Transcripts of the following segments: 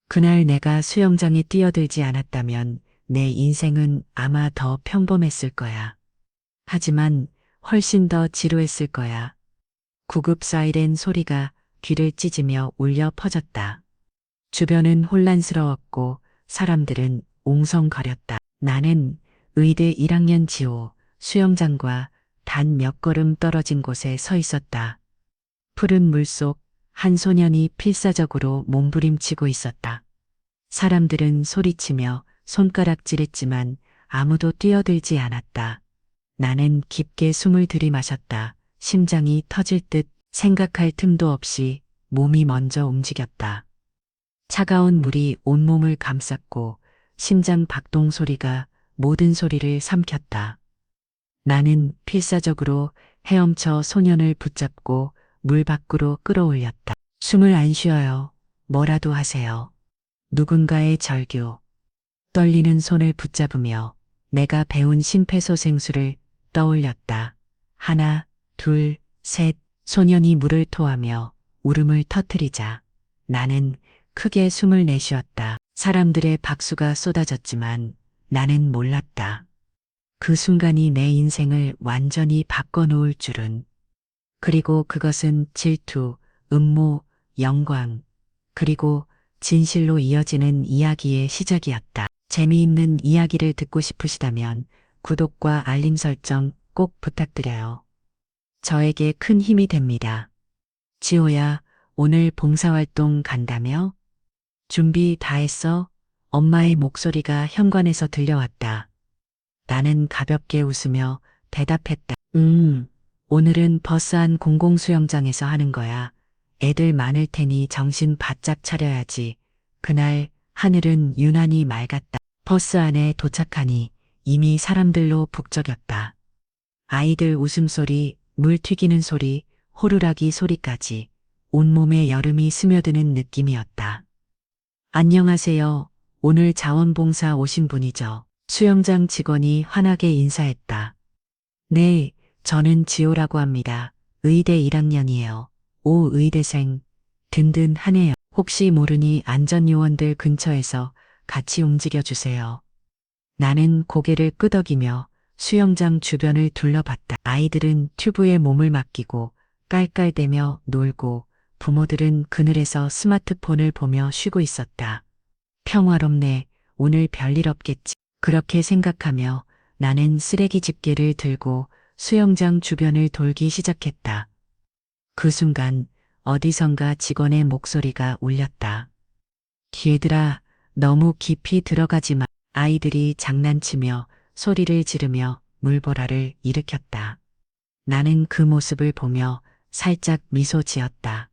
그날 내가 수영장에 뛰어들지 않았다면 내 인생은 아마 더 평범했을 거야. 하지만 훨씬 더 지루했을 거야. 구급 사이렌 소리가 귀를 찢으며 울려 퍼졌다. 주변은 혼란스러웠고 사람들은 옹성거렸다. 나는 의대 1학년 지호 수영장과 단 몇 걸음 떨어진 곳에 서 있었다. 푸른 물속 한 소년이 필사적으로 몸부림치고 있었다. 사람들은 소리치며 손가락질했지만 아무도 뛰어들지 않았다. 나는 깊게 숨을 들이마셨다. 심장이 터질 듯 생각할 틈도 없이 몸이 먼저 움직였다. 차가운 물이 온몸을 감쌌고 심장 박동 소리가 모든 소리를 삼켰다. 나는 필사적으로 헤엄쳐 소년을 붙잡고 물 밖으로 끌어올렸다. 숨을 안 쉬어요. 뭐라도 하세요. 누군가의 절규. 떨리는 손을 붙잡으며 내가 배운 심폐소생술을 떠올렸다. 하나, 둘, 셋. 소년이 물을 토하며 울음을 터뜨리자 나는 크게 숨을 내쉬었다. 사람들의 박수가 쏟아졌지만 나는 몰랐다. 그 순간이 내 인생을 완전히 바꿔놓을 줄은. 그리고 그것은 질투, 음모, 영광, 그리고 진실로 이어지는 이야기의 시작이었다. 재미있는 이야기를 듣고 싶으시다면 구독과 알림 설정 꼭 부탁드려요. 저에게 큰 힘이 됩니다. 지호야, 오늘 봉사활동 간다며? 준비 다 했어? 엄마의 목소리가 현관에서 들려왔다. 나는 가볍게 웃으며 대답했다. 오늘은 버스 안 공공수영장에서 하는 거야. 애들 많을 테니 정신 바짝 차려야지. 그날 하늘은 유난히 맑았다. 버스 안에 도착하니 이미 사람들로 북적였다. 아이들 웃음소리, 물 튀기는 소리, 호루라기 소리까지 온몸에 여름이 스며드는 느낌이었다. 안녕하세요. 오늘 자원봉사 오신 분이죠. 수영장 직원이 환하게 인사했다. 네, 저는 지호라고 합니다. 의대 1학년이에요. 오, 의대생. 든든하네요. 혹시 모르니 안전요원들 근처에서 같이 움직여주세요. 나는 고개를 끄덕이며 수영장 주변을 둘러봤다. 아이들은 튜브에 몸을 맡기고 깔깔대며 놀고 부모들은 그늘에서 스마트폰을 보며 쉬고 있었다. 평화롭네. 오늘 별일 없겠지. 그렇게 생각하며 나는 쓰레기 집게를 들고 수영장 주변을 돌기 시작했다. 그 순간 어디선가 직원의 목소리가 울렸다. 얘들아, 너무 깊이 들어가지 마. 아이들이 장난치며 소리를 지르며 물보라를 일으켰다. 나는 그 모습을 보며 살짝 미소 지었다.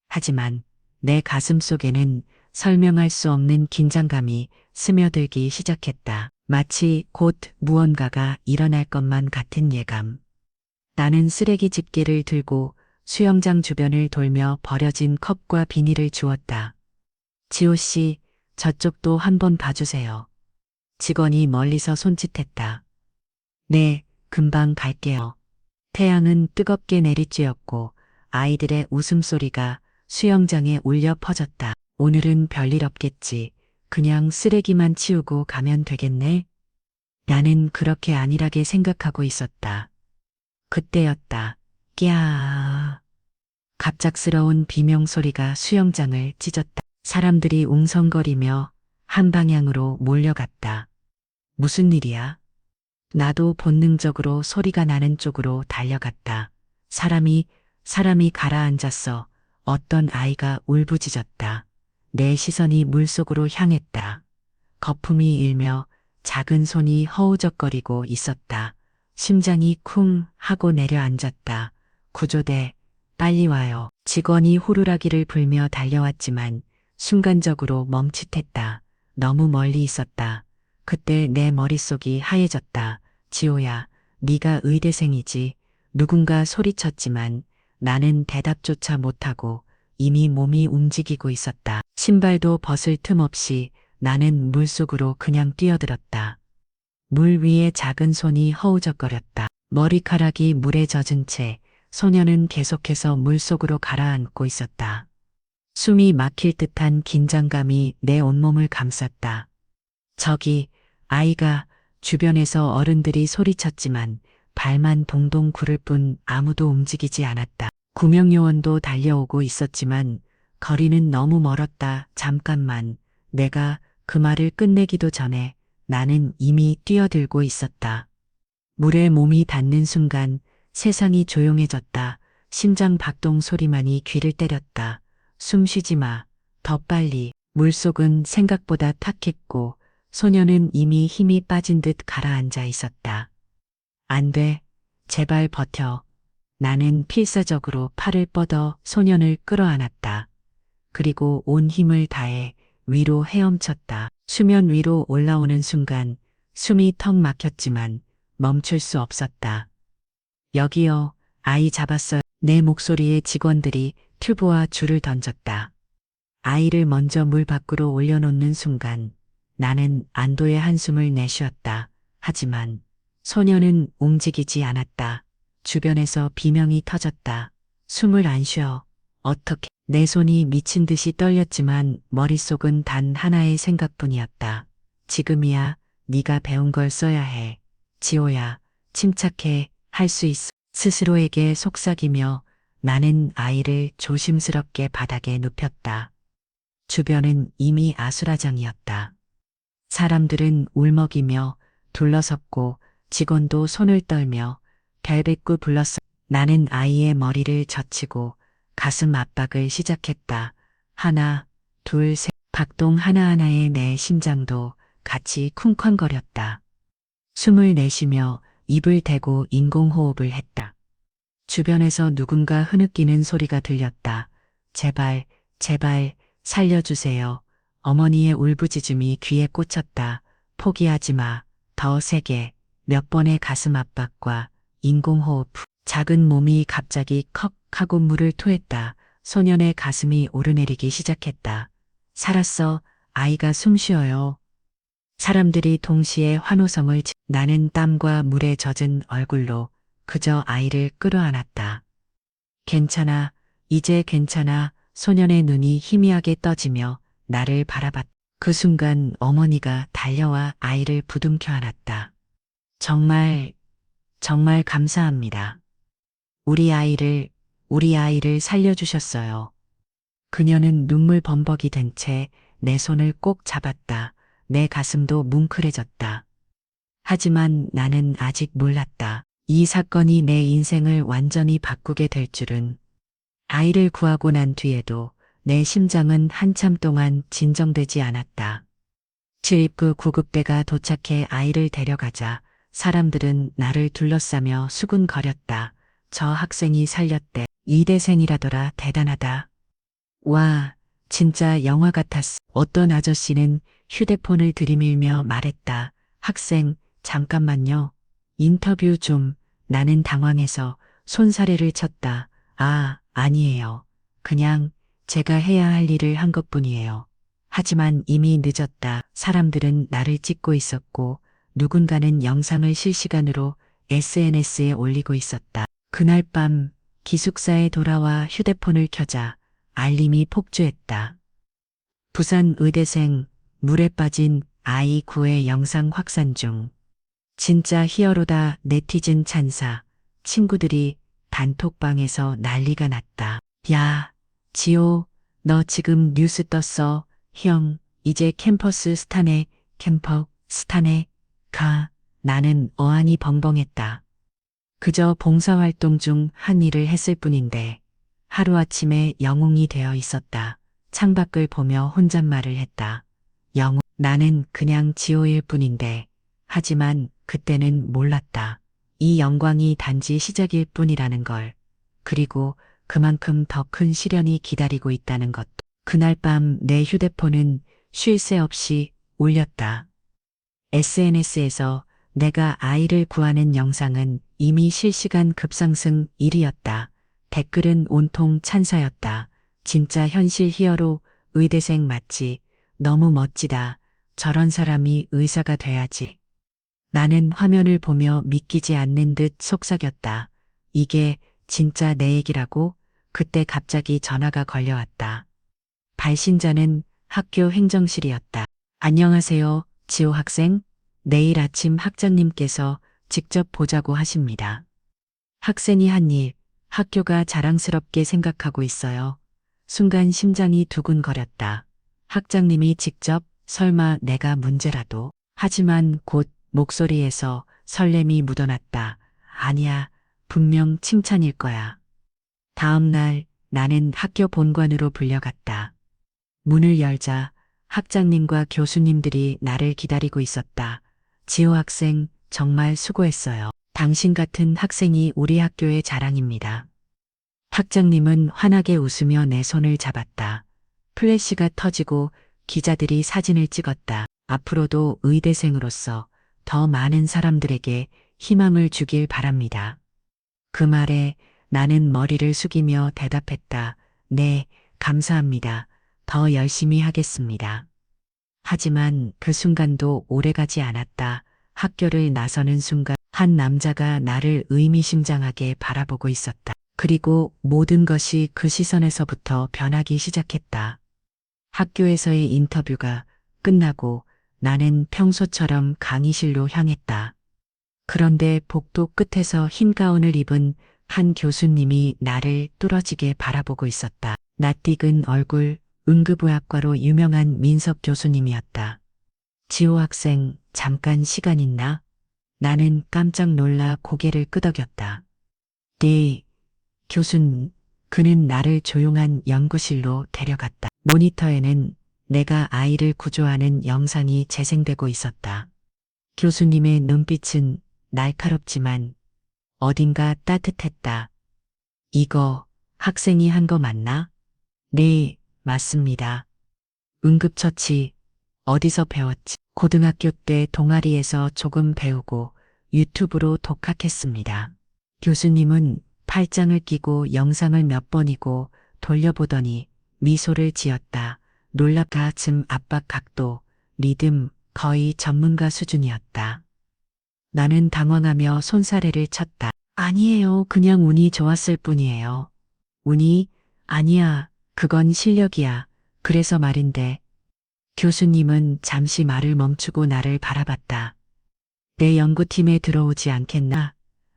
하지만 내 가슴 속에는 설명할 수 없는 긴장감이 스며들기 시작했다. 마치 곧 무언가가 일어날 것만 같은 예감. 나는 쓰레기 집게를 들고 수영장 주변을 돌며 버려진 컵과 비닐을 주웠다. 지호 씨, 저쪽도 한번 봐주세요. 직원이 멀리서 손짓했다. 네, 금방 갈게요. 태양은 뜨겁게 내리쬐었고 아이들의 웃음소리가 수영장에 울려 퍼졌다. 오늘은 별일 없겠지. 그냥 쓰레기만 치우고 가면 되겠네. 나는 그렇게 안일하게 생각하고 있었다. 그때였다. 끼야. 갑작스러운 비명소리가 수영장을 찢었다. 사람들이 웅성거리며 한 방향으로 몰려갔다. 무슨 일이야? 나도 본능적으로 소리가 나는 쪽으로 달려갔다. 사람이 가라앉았어. 어떤 아이가 울부짖었다. 내 시선이 물속으로 향했다. 거품이 일며 작은 손이 허우적거리고 있었다. 심장이 쿵 하고 내려앉았다. 구조대, 빨리 와요. 직원이 호루라기를 불며 달려왔지만 순간적으로 멈칫했다. 너무 멀리 있었다. 그때 내 머릿속이 하얘졌다. 지호야, 네가 의대생이지. 누군가 소리쳤지만 나는 대답조차 못하고 이미 몸이 움직이고 있었다. 신발도 벗을 틈 없이 나는 물속으로 그냥 뛰어들었다. 물 위에 작은 손이 허우적거렸다. 머리카락이 물에 젖은 채 소녀는 계속해서 물속으로 가라앉고 있었다. 숨이 막힐 듯한 긴장감이 내 온몸을 감쌌다. 저기 아이가 주변에서 어른들이 소리쳤지만 발만 동동 구를 뿐 아무도 움직이지 않았다. 구명요원도 달려오고 있었지만 거리는 너무 멀었다. 잠깐만. 내가 그 말을 끝내기도 전에 나는 이미 뛰어들고 있었다. 물에 몸이 닿는 순간 세상이 조용해졌다. 심장 박동 소리만이 귀를 때렸다. 숨 쉬지 마. 더 빨리. 물속은 생각보다 탁했고 소녀는 이미 힘이 빠진 듯 가라앉아 있었다. 안 돼. 제발 버텨. 나는 필사적으로 팔을 뻗어 소년을 끌어안았다. 그리고 온 힘을 다해 위로 헤엄쳤다. 수면 위로 올라오는 순간 숨이 턱 막혔지만 멈출 수 없었다. 여기요, 아이 잡았어요. 내 목소리에 직원들이 튜브와 줄을 던졌다. 아이를 먼저 물 밖으로 올려놓는 순간 나는 안도의 한숨을 내쉬었다. 하지만 소녀는 움직이지 않았다. 주변에서 비명이 터졌다. 숨을 안 쉬어. 어떻게. 내 손이 미친 듯이 떨렸지만 머릿속은 단 하나의 생각뿐이었다. 지금이야 네가 배운 걸 써야 해. 지호야, 침착해. 할 수 있어. 스스로에게 속삭이며 나는 아이를 조심스럽게 바닥에 눕혔다. 주변은 이미 아수라장이었다. 사람들은 울먹이며 둘러섰고 직원도 손을 떨며 별뱉고 불렀어. 나는 아이의 머리를 젖히고 가슴 압박을 시작했다. 하나, 둘, 셋. 박동 하나하나에 내 심장도 같이 쿵쾅거렸다. 숨을 내쉬며 입을 대고 인공호흡을 했다. 주변에서 누군가 흐느끼는 소리가 들렸다. 제발, 제발, 살려주세요. 어머니의 울부짖음이 귀에 꽂혔다. 포기하지 마. 더 세게. 몇 번의 가슴 압박과 인공호흡. 작은 몸이 갑자기 컥 하고 물을 토했다. 소년의 가슴이 오르내리기 시작했다. 살았어. 아이가 숨 쉬어요. 사람들이 동시에 환호성을 나는 땀과 물에 젖은 얼굴로 그저 아이를 끌어안았다. 괜찮아. 이제 괜찮아. 소년의 눈이 희미하게 떠지며 나를 바라봤다. 그 순간 어머니가 달려와 아이를 부둥켜 안았다. 정말, 정말 감사합니다. 우리 아이를 살려주셨어요. 그녀는 눈물 범벅이 된 채 내 손을 꼭 잡았다. 내 가슴도 뭉클해졌다. 하지만 나는 아직 몰랐다. 이 사건이 내 인생을 완전히 바꾸게 될 줄은. 아이를 구하고 난 뒤에도 내 심장은 한참 동안 진정되지 않았다. 출입구 구급대가 도착해 아이를 데려가자 사람들은 나를 둘러싸며 수군거렸다. 저 학생이 살렸대. 이대생이라더라. 대단하다. 와, 진짜 영화 같았어. 어떤 아저씨는 휴대폰을 들이밀며 말했다. 학생, 잠깐만요. 인터뷰 좀. 나는 당황해서 손사래를 쳤다. 아, 아니에요. 그냥 제가 해야 할 일을 한 것뿐이에요. 하지만 이미 늦었다. 사람들은 나를 찍고 있었고 누군가는 영상을 실시간으로 SNS에 올리고 있었다. 그날 밤 기숙사에 돌아와 휴대폰을 켜자 알림이 폭주했다. 부산 의대생 물에 빠진 아이 구해 영상 확산 중. 진짜 히어로다. 네티즌 찬사. 친구들이 단톡방에서 난리가 났다. 야, 지호, 너 지금 뉴스 떴어. 형, 이제 캠퍼스 스타네. 캠퍼 스타네. 가. 나는 어안이 벙벙했다. 그저 봉사활동 중 한 일을 했을 뿐인데 하루아침에 영웅이 되어 있었다. 창밖을 보며 혼잣말을 했다. 영웅. 나는 그냥 지호일 뿐인데. 하지만 그때는 몰랐다. 이 영광이 단지 시작일 뿐이라는 걸. 그리고 그만큼 더 큰 시련이 기다리고 있다는 것. 그날 밤 내 휴대폰은 쉴 새 없이 울렸다. SNS에서 내가 아이를 구하는 영상은 이미 실시간 급상승 1위였다. 댓글은 온통 찬사였다. 진짜 현실 히어로, 의대생 맞지? 너무 멋지다. 저런 사람이 의사가 돼야지. 나는 화면을 보며 믿기지 않는 듯 속삭였다. 이게 진짜 내 얘기라고? 그때 갑자기 전화가 걸려왔다. 발신자는 학교 행정실이었다. 안녕하세요, 지호 학생. 내일 아침 학장님께서 직접 보자고 하십니다. 학생이 한 일, 학교가 자랑스럽게 생각하고 있어요. 순간 심장이 두근거렸다. 학장님이 직접 설마 내가 문제라도. 하지만 곧 목소리에서 설렘이 묻어났다. 아니야, 분명 칭찬일 거야. 다음 날 나는 학교 본관으로 불려갔다. 문을 열자 학장님과 교수님들이 나를 기다리고 있었다. 지호 학생, 정말 수고했어요. 당신 같은 학생이 우리 학교의 자랑입니다. 학장님은 환하게 웃으며 내 손을 잡았다. 플래시가 터지고 기자들이 사진을 찍었다. 앞으로도 의대생으로서 더 많은 사람들에게 희망을 주길 바랍니다. 그 말에 나는 머리를 숙이며 대답했다. 네, 감사합니다. 더 열심히 하겠습니다. 하지만 그 순간도 오래가지 않았다. 학교를 나서는 순간 한 남자가 나를 의미심장하게 바라보고 있었다. 그리고 모든 것이 그 시선에서부터 변하기 시작했다. 학교에서의 인터뷰가 끝나고 나는 평소처럼 강의실로 향했다. 그런데 복도 끝에서 흰 가운을 입은 한 교수님이 나를 뚫어지게 바라보고 있었다. 낯익은 얼굴, 응급의학과로 유명한 민석 교수님이었다. 지호 학생, 잠깐 시간 있나? 나는 깜짝 놀라 고개를 끄덕였다. 네, 교수님. 그는 나를 조용한 연구실로 데려갔다. 모니터에는 내가 아이를 구조하는 영상이 재생되고 있었다. 교수님의 눈빛은 날카롭지만 어딘가 따뜻했다. 이거 학생이 한 거 맞나? 네, 맞습니다. 응급처치 어디서 배웠지? 고등학교 때 동아리에서 조금 배우고 유튜브로 독학했습니다. 교수님은 팔짱을 끼고 영상을 몇 번이고 돌려보더니 미소를 지었다. 놀랍 가슴 압박 각도, 리듬, 거의 전문가 수준이었다. 나는 당황하며 손사래를 쳤다. 아니에요. 그냥 운이 좋았을 뿐이에요. 운이? 아니야. 그건 실력이야. 그래서 말인데. 교수님은 잠시 말을 멈추고 나를 바라봤다. 내 연구팀에 들어오지 않겠나?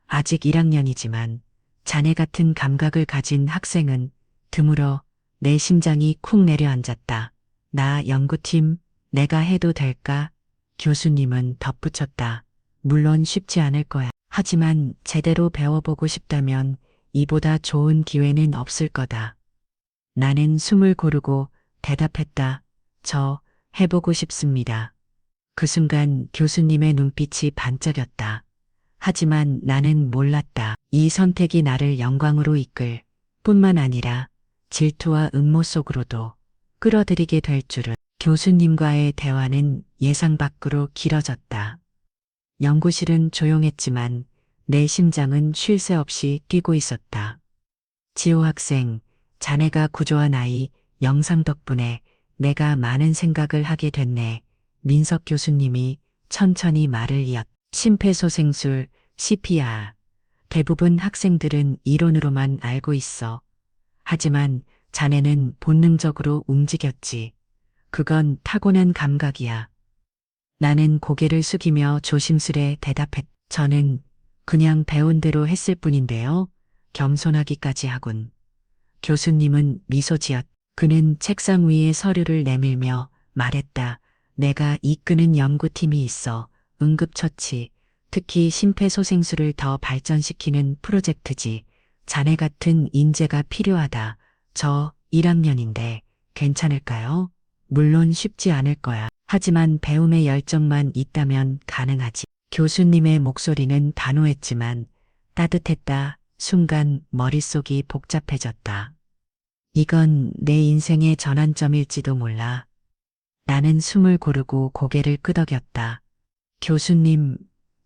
아직 1학년이지만 자네 같은 감각을 가진 학생은 드물어. 내 심장이 쿵 내려앉았다. 나 연구팀 내가 해도 될까? 교수님은 덧붙였다. 물론 쉽지 않을 거야. 하지만 제대로 배워보고 싶다면 이보다 좋은 기회는 없을 거다. 나는 숨을 고르고 대답했다. 저 해보고 싶습니다. 그 순간 교수님의 눈빛이 반짝였다. 하지만 나는 몰랐다. 이 선택이 나를 영광으로 이끌 뿐만 아니라 질투와 음모 속으로도 끌어들이게 될 줄은. 교수님과의 대화는 예상 밖으로 길어졌다. 연구실은 조용했지만 내 심장은 쉴 새 없이 뛰고 있었다. 지호 학생, 자네가 구조한 아이 영상 덕분에 내가 많은 생각을 하게 됐네. 민석 교수님이 천천히 말을 이었다. 심폐소생술, CPR. 대부분 학생들은 이론으로만 알고 있어. 하지만 자네는 본능적으로 움직였지. 그건 타고난 감각이야. 나는 고개를 숙이며 조심스레 대답했. 저는 그냥 배운 대로 했을 뿐인데요. 겸손하기까지 하군. 교수님은 미소 지었. 그는 책상 위에 서류를 내밀며 말했다. 내가 이끄는 연구팀이 있어. 응급처치, 특히 심폐소생술을 더 발전시키는 프로젝트지. 자네 같은 인재가 필요하다. 저 1학년인데 괜찮을까요? 물론 쉽지 않을 거야. 하지만 배움의 열정만 있다면 가능하지. 교수님의 목소리는 단호했지만 따뜻했다. 순간 머릿속이 복잡해졌다. 이건 내 인생의 전환점일지도 몰라. 나는 숨을 고르고 고개를 끄덕였다. 교수님,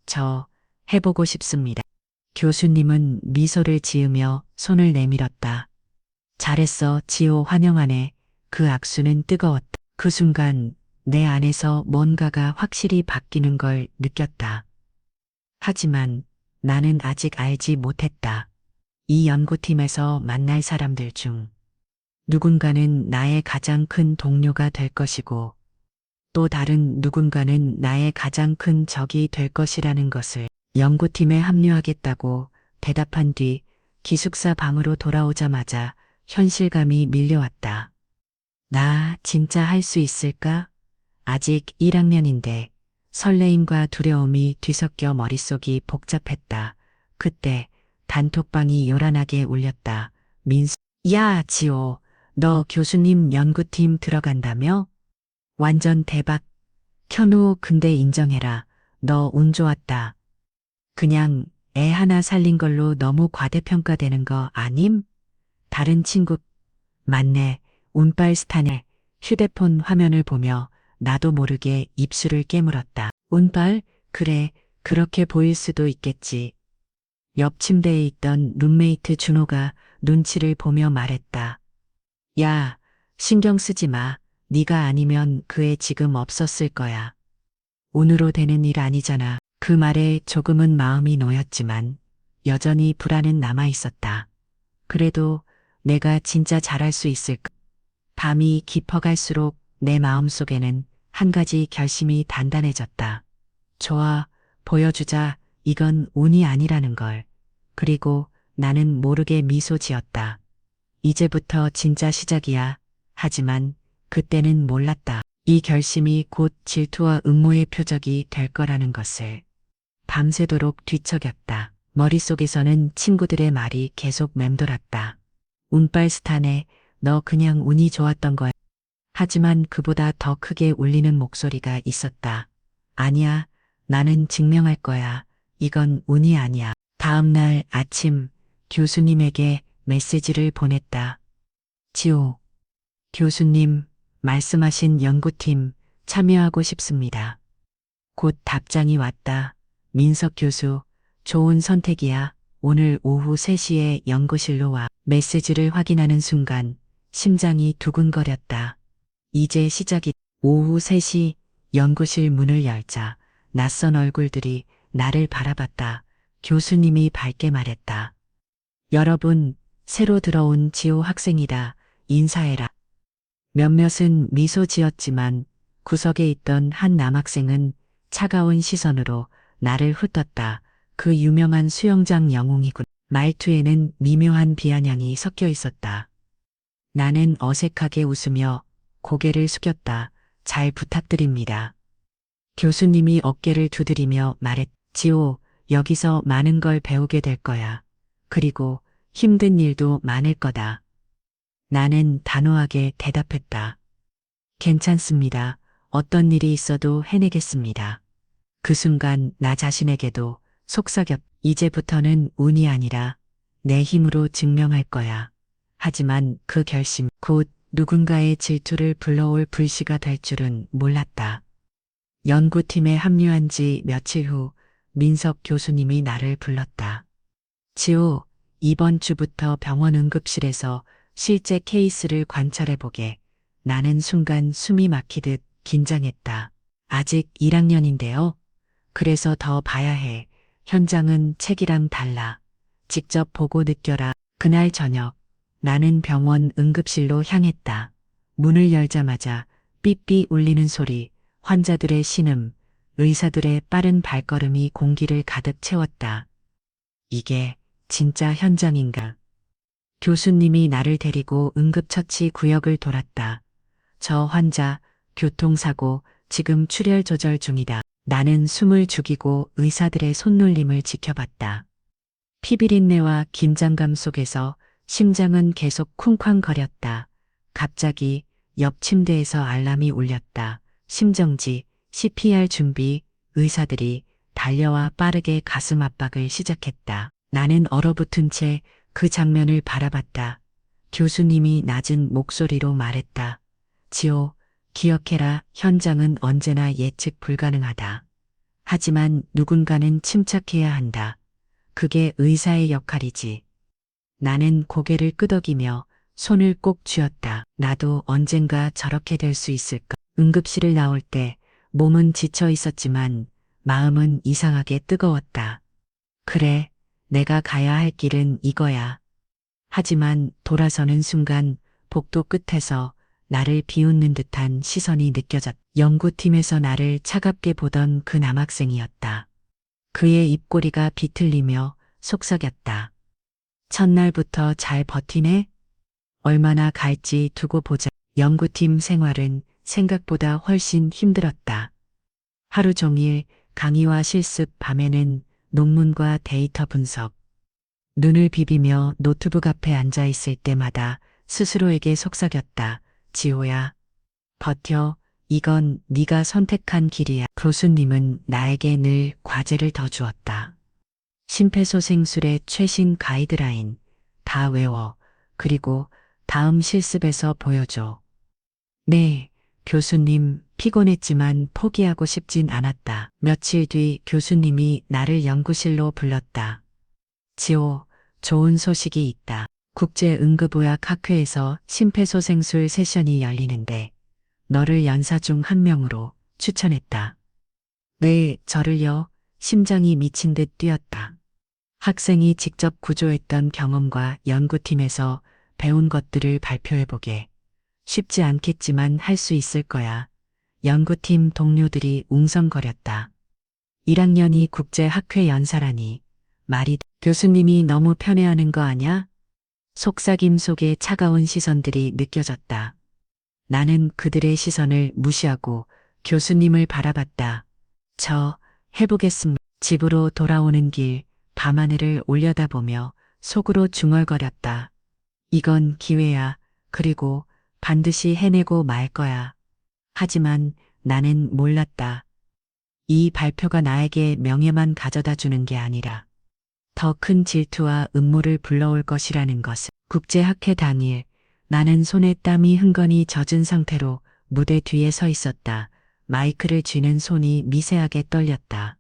저 해보고 싶습니다. 교수님은 미소를 지으며 손을 내밀었다. 잘했어, 지호 환영하네. 그 악수는 뜨거웠다. 그 순간 내 안에서 뭔가가 확실히 바뀌는 걸 느꼈다. 하지만 나는 아직 알지 못했다. 이 연구팀에서 만날 사람들 중 누군가는 나의 가장 큰 동료가 될 것이고 또 다른 누군가는 나의 가장 큰 적이 될 것이라는 것을 연구팀에 합류하겠다고 대답한 뒤 기숙사 방으로 돌아오자마자 현실감이 밀려왔다. 나 진짜 할 수 있을까? 아직 1학년인데 설레임과 두려움이 뒤섞여 머릿속이 복잡했다. 그때 단톡방이 요란하게 울렸다. 민수, 야, 지호, 너 교수님 연구팀 들어간다며? 완전 대박. 현우, 근데 인정해라. 너 운 좋았다. 그냥 애 하나 살린 걸로 너무 과대평가되는 거 아님? 다른 친구, 맞네. 운빨 스타네. 휴대폰 화면을 보며 나도 모르게 입술을 깨물었다. 운빨? 그래, 그렇게 보일 수도 있겠지. 옆 침대에 있던 룸메이트 준호가 눈치를 보며 말했다. 야, 신경 쓰지 마. 네가 아니면 그 애 지금 없었을 거야. 운으로 되는 일 아니잖아. 그 말에 조금은 마음이 놓였지만 여전히 불안은 남아 있었다. 그래도 내가 진짜 잘할 수 있을까? 밤이 깊어갈수록 내 마음속에는 한 가지 결심이 단단해졌다. 좋아, 보여주자. 이건 운이 아니라는 걸. 그리고 나는 모르게 미소 지었다. 이제부터 진짜 시작이야. 하지만 그때는 몰랐다. 이 결심이 곧 질투와 음모의 표적이 될 거라는 것을. 밤새도록 뒤척였다. 머릿속에서는 친구들의 말이 계속 맴돌았다. 운빨 스타네, 너 그냥 운이 좋았던 거야. 하지만 그보다 더 크게 울리는 목소리가 있었다. 아니야, 나는 증명할 거야. 이건 운이 아니야. 다음 날 아침 교수님에게 메시지를 보냈다. 지호, 교수님, 말씀하신 연구팀 참여하고 싶습니다. 곧 답장이 왔다. 민석 교수, 좋은 선택이야. 오늘 오후 3시에 연구실로 와. 메시지를 확인하는 순간 심장이 두근거렸다. 이제 시작이. 오후 3시 연구실 문을 열자 낯선 얼굴들이 나를 바라봤다. 교수님이 밝게 말했다. 여러분, 새로 들어온 지호 학생이다. 인사해라. 몇몇은 미소 지었지만 구석에 있던 한 남학생은 차가운 시선으로 나를 훑었다. 그 유명한 수영장 영웅이군. 말투에는 미묘한 비아냥이 섞여 있었다. 나는 어색하게 웃으며 고개를 숙였다. 잘 부탁드립니다. 교수님이 어깨를 두드리며 말했지요. 여기서 많은 걸 배우게 될 거야. 그리고 힘든 일도 많을 거다. 나는 단호하게 대답했다. 괜찮습니다. 어떤 일이 있어도 해내겠습니다. 그 순간 나 자신에게도 속삭였. 이제부터는 운이 아니라 내 힘으로 증명할 거야. 하지만 그 결심 곧 누군가의 질투를 불러올 불씨가 될 줄은 몰랐다. 연구팀에 합류한 지 며칠 후 민석 교수님이 나를 불렀다. 지호, 이번 주부터 병원 응급실에서 실제 케이스를 관찰해보게. 나는 순간 숨이 막히듯 긴장했다. 아직 1학년인데요. 그래서 더 봐야 해. 현장은 책이랑 달라. 직접 보고 느껴라. 그날 저녁 나는 병원 응급실로 향했다. 문을 열자마자 삐삐 울리는 소리, 환자들의 신음, 의사들의 빠른 발걸음이 공기를 가득 채웠다. 이게 진짜 현장인가? 교수님이 나를 데리고 응급처치 구역을 돌았다. 저 환자, 교통사고, 지금 출혈 조절 중이다. 나는 숨을 죽이고 의사들의 손놀림을 지켜봤다. 피비린내와 긴장감 속에서 심장은 계속 쿵쾅거렸다. 갑자기 옆 침대에서 알람이 울렸다. 심정지, CPR 준비, 의사들이 달려와 빠르게 가슴 압박을 시작했다. 나는 얼어붙은 채 그 장면을 바라봤다. 교수님이 낮은 목소리로 말했다. 지호, 기억해라. 현장은 언제나 예측 불가능하다. 하지만 누군가는 침착해야 한다. 그게 의사의 역할이지. 나는 고개를 끄덕이며 손을 꼭 쥐었다. 나도 언젠가 저렇게 될 수 있을까? 응급실을 나올 때 몸은 지쳐 있었지만 마음은 이상하게 뜨거웠다. 그래, 내가 가야 할 길은 이거야. 하지만 돌아서는 순간 복도 끝에서 나를 비웃는 듯한 시선이 느껴졌다. 연구팀에서 나를 차갑게 보던 그 남학생이었다. 그의 입꼬리가 비틀리며 속삭였다. 첫날부터 잘 버티네? 얼마나 갈지 두고 보자. 연구팀 생활은 생각보다 훨씬 힘들었다. 하루 종일 강의와 실습, 밤에는 논문과 데이터 분석. 눈을 비비며 노트북 앞에 앉아 있을 때마다 스스로에게 속삭였다. 지호야, 버텨. 이건 네가 선택한 길이야. 교수님은 나에게 늘 과제를 더 주었다. 심폐소생술의 최신 가이드라인 다 외워. 그리고 다음 실습에서 보여줘. 네, 교수님. 피곤했지만 포기하고 싶진 않았다. 며칠 뒤 교수님이 나를 연구실로 불렀다. 지호, 좋은 소식이 있다. 국제응급의학학회에서 심폐소생술 세션이 열리는데 너를 연사 중 한 명으로 추천했다. 네, 저를요. 심장이 미친 듯 뛰었다. 학생이 직접 구조했던 경험과 연구팀에서 배운 것들을 발표해보게. 쉽지 않겠지만 할 수 있을 거야. 연구팀 동료들이 웅성거렸다. 1학년이 국제학회 연사라니. 말이 교수님이 너무 편애하는 거 아냐? 속삭임 속에 차가운 시선들이 느껴졌다. 나는 그들의 시선을 무시하고 교수님을 바라봤다. 저 해보겠습니다. 집으로 돌아오는 길 밤하늘을 올려다보며 속으로 중얼거렸다. 이건 기회야. 그리고 반드시 해내고 말 거야. 하지만 나는 몰랐다. 이 발표가 나에게 명예만 가져다 주는 게 아니라 더 큰 질투와 음모를 불러올 것이라는 것을. 국제학회 당일 나는 손에 땀이 흥건히 젖은 상태로 무대 뒤에 서 있었다. 마이크를 쥐는 손이 미세하게 떨렸다.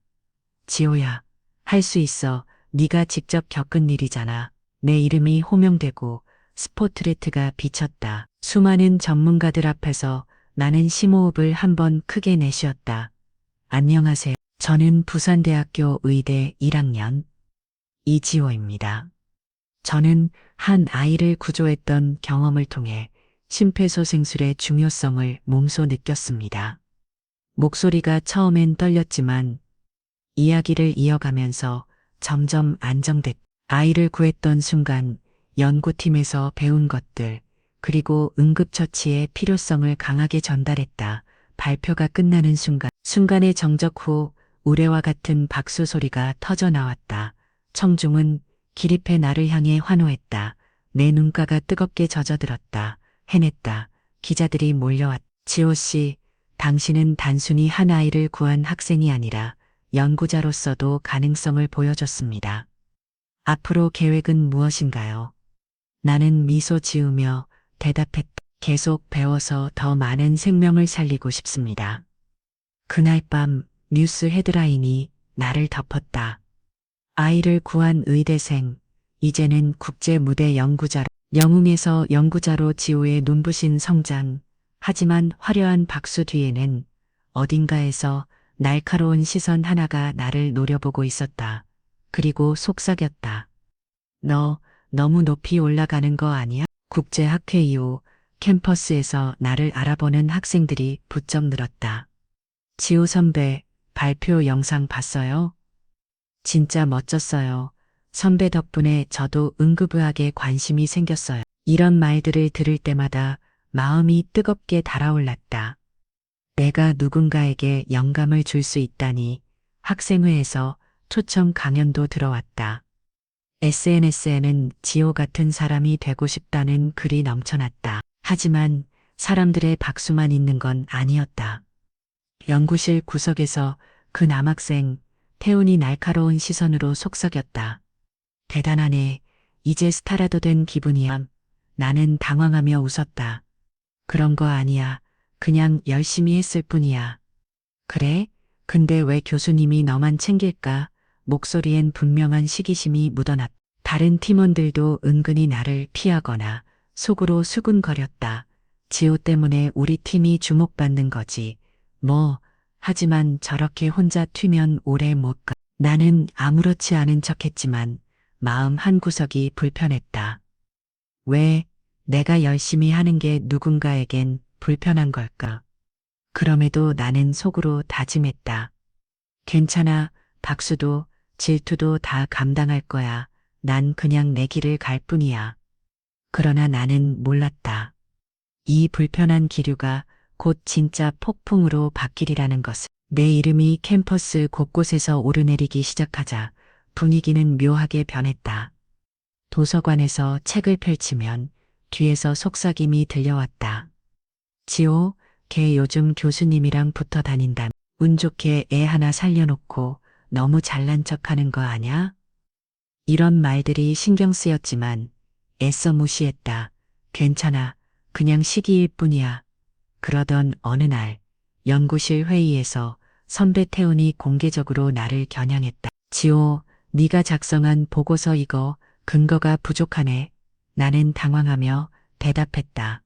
지호야, 할 수 있어. 네가 직접 겪은 일이잖아. 내 이름이 호명되고 스포트라이트가 비쳤다. 수많은 전문가들 앞에서 나는 심호흡을 한번 크게 내쉬었다. 안녕하세요. 저는 부산대학교 의대 1학년 이지호입니다. 저는 한 아이를 구조했던 경험을 통해 심폐소생술의 중요성을 몸소 느꼈습니다. 목소리가 처음엔 떨렸지만 이야기를 이어가면서 점점 안정됐다. 아이를 구했던 순간 연구팀에서 배운 것들, 그리고 응급처치의 필요성을 강하게 전달했다. 발표가 끝나는 순간의 정적 후 우레와 같은 박수 소리가 터져 나왔다. 청중은 기립해 나를 향해 환호했다. 내 눈가가 뜨겁게 젖어들었다. 해냈다. 기자들이 몰려왔다. 지호 씨, 당신은 단순히 한 아이를 구한 학생이 아니라 연구자로서도 가능성을 보여줬습니다. 앞으로 계획은 무엇인가요? 나는 미소 지으며 대답했다. 계속 배워서 더 많은 생명을 살리고 싶습니다. 그날 밤 뉴스 헤드라인이 나를 덮었다. 아이를 구한 의대생, 이제는 국제 무대 연구자. 영웅에서 연구자로 지호의 눈부신 성장. 하지만 화려한 박수 뒤에는 어딘가에서 날카로운 시선 하나가 나를 노려보고 있었다. 그리고 속삭였다. 너 너무 높이 올라가는 거 아니야? 국제학회 이후 캠퍼스에서 나를 알아보는 학생들이 부쩍 늘었다. 지호 선배, 발표 영상 봤어요? 진짜 멋졌어요. 선배 덕분에 저도 응급의학에 관심이 생겼어요. 이런 말들을 들을 때마다 마음이 뜨겁게 달아올랐다. 내가 누군가에게 영감을 줄 수 있다니. 학생회에서 초청 강연도 들어왔다. SNS에는 지호 같은 사람이 되고 싶다는 글이 넘쳐났다. 하지만 사람들의 박수만 있는 건 아니었다. 연구실 구석에서 그 남학생 태훈이 날카로운 시선으로 속삭였다. 대단하네. 이제 스타라도 된 기분이야. 나는 당황하며 웃었다. 그런 거 아니야. 그냥 열심히 했을 뿐이야. 그래? 근데 왜 교수님이 너만 챙길까? 목소리엔 분명한 시기심이 묻어났다. 다른 팀원들도 은근히 나를 피하거나 속으로 수군거렸다. 지호 때문에 우리 팀이 주목받는 거지. 뭐, 하지만 저렇게 혼자 튀면 오래 못 가. 나는 아무렇지 않은 척했지만 마음 한구석이 불편했다. 왜 내가 열심히 하는 게 누군가에겐 불편한 걸까? 그럼에도 나는 속으로 다짐했다. 괜찮아. 박수도 질투도 다 감당할 거야. 난 그냥 내 길을 갈 뿐이야. 그러나 나는 몰랐다. 이 불편한 기류가 곧 진짜 폭풍으로 바뀌리라는 것을. 내 이름이 캠퍼스 곳곳에서 오르내리기 시작하자 분위기는 묘하게 변했다. 도서관에서 책을 펼치면 뒤에서 속삭임이 들려왔다. 지호, 걔 요즘 교수님이랑 붙어 다닌다. 운 좋게 애 하나 살려놓고 너무 잘난 척 하는 거 아냐? 이런 말들이 신경 쓰였지만 애써 무시했다. 괜찮아. 그냥 시기일 뿐이야. 그러던 어느 날 연구실 회의에서 선배 태훈이 공개적으로 나를 겨냥했다. 지호, 네가 작성한 보고서 이거 근거가 부족하네. 나는 당황하며 대답했다.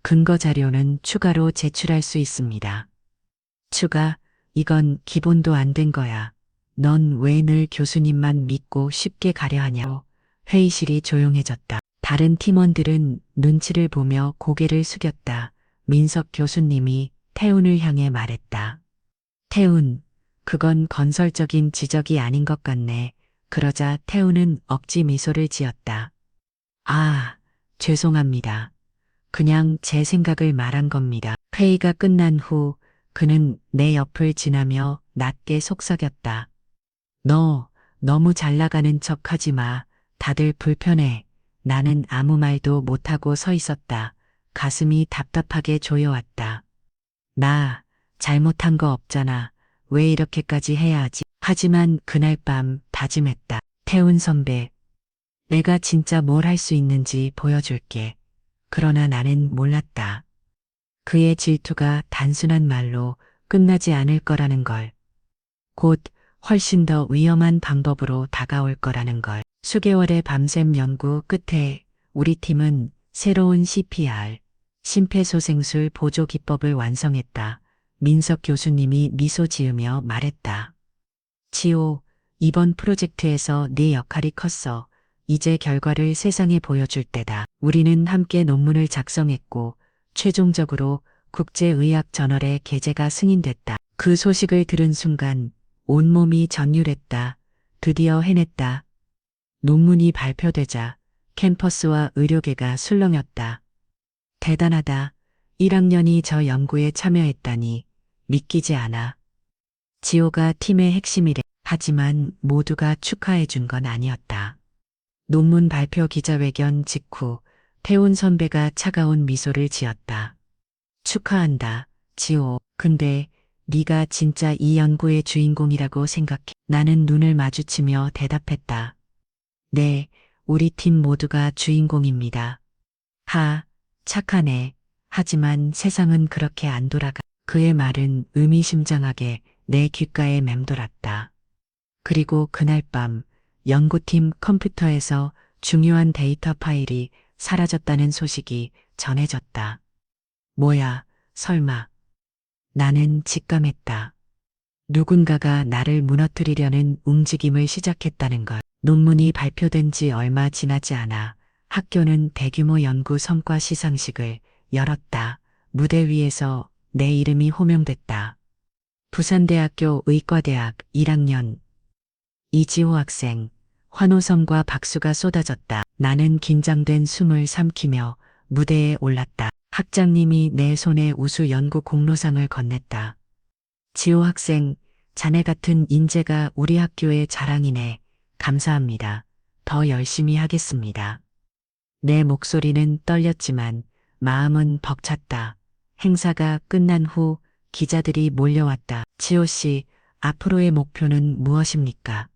근거 자료는 추가로 제출할 수 있습니다. 추가, 이건 기본도 안 된 거야. 넌 왜 늘 교수님만 믿고 쉽게 가려 하냐고. 회의실이 조용해졌다. 다른 팀원들은 눈치를 보며 고개를 숙였다. 민석 교수님이 태훈을 향해 말했다. 태훈, 그건 건설적인 지적이 아닌 것 같네. 그러자 태훈은 억지 미소를 지었다. 아, 죄송합니다. 그냥 제 생각을 말한 겁니다. 회의가 끝난 후 그는 내 옆을 지나며 낮게 속삭였다. 너 너무 잘 나가는 척 하지 마. 다들 불편해. 나는 아무 말도 못하고 서 있었다. 가슴이 답답하게 조여왔다. 나 잘못한 거 없잖아. 왜 이렇게까지 해야 하지? 하지만 그날 밤 다짐했다. 태훈 선배, 내가 진짜 뭘 할 수 있는지 보여줄게. 그러나 나는 몰랐다. 그의 질투가 단순한 말로 끝나지 않을 거라는 걸. 곧 훨씬 더 위험한 방법으로 다가올 거라는 걸. 수개월의 밤샘 연구 끝에 우리 팀은 새로운 CPR, 심폐소생술 보조 기법을 완성했다. 민석 교수님이 미소 지으며 말했다. 지호, 이번 프로젝트에서 네 역할이 컸어. 이제 결과를 세상에 보여줄 때다. 우리는 함께 논문을 작성했고 최종적으로 국제의학저널에 게재가 승인됐다. 그 소식을 들은 순간 온몸이 전율했다. 드디어 해냈다. 논문이 발표되자 캠퍼스와 의료계가 술렁였다. 대단하다. 1학년이 저 연구에 참여했다니 믿기지 않아. 지호가 팀의 핵심이래. 하지만 모두가 축하해 준 건 아니었다. 논문 발표 기자회견 직후 태훈 선배가 차가운 미소를 지었다. 축하한다, 지호. 근데 네가 진짜 이 연구의 주인공이라고 생각해? 나는 눈을 마주치며 대답했다. 네, 우리 팀 모두가 주인공입니다. 착하네. 하지만 세상은 그렇게 안 돌아가. 그의 말은 의미심장하게 내 귓가에 맴돌았다. 그리고 그날 밤 연구팀 컴퓨터에서 중요한 데이터 파일이 사라졌다는 소식이 전해졌다. 뭐야, 설마. 나는 직감했다. 누군가가 나를 무너뜨리려는 움직임을 시작했다는 것. 논문이 발표된 지 얼마 지나지 않아 학교는 대규모 연구 성과 시상식을 열었다. 무대 위에서 내 이름이 호명됐다. 부산대학교 의과대학 1학년 이지호 학생, 환호성과 박수가 쏟아졌다. 나는 긴장된 숨을 삼키며 무대에 올랐다. 학장님이 내 손에 우수 연구 공로상을 건넸다. 지호 학생, 자네 같은 인재가 우리 학교의 자랑이네. 감사합니다. 더 열심히 하겠습니다. 내 목소리는 떨렸지만 마음은 벅찼다. 행사가 끝난 후 기자들이 몰려왔다. 지호 씨, 앞으로의 목표는 무엇입니까?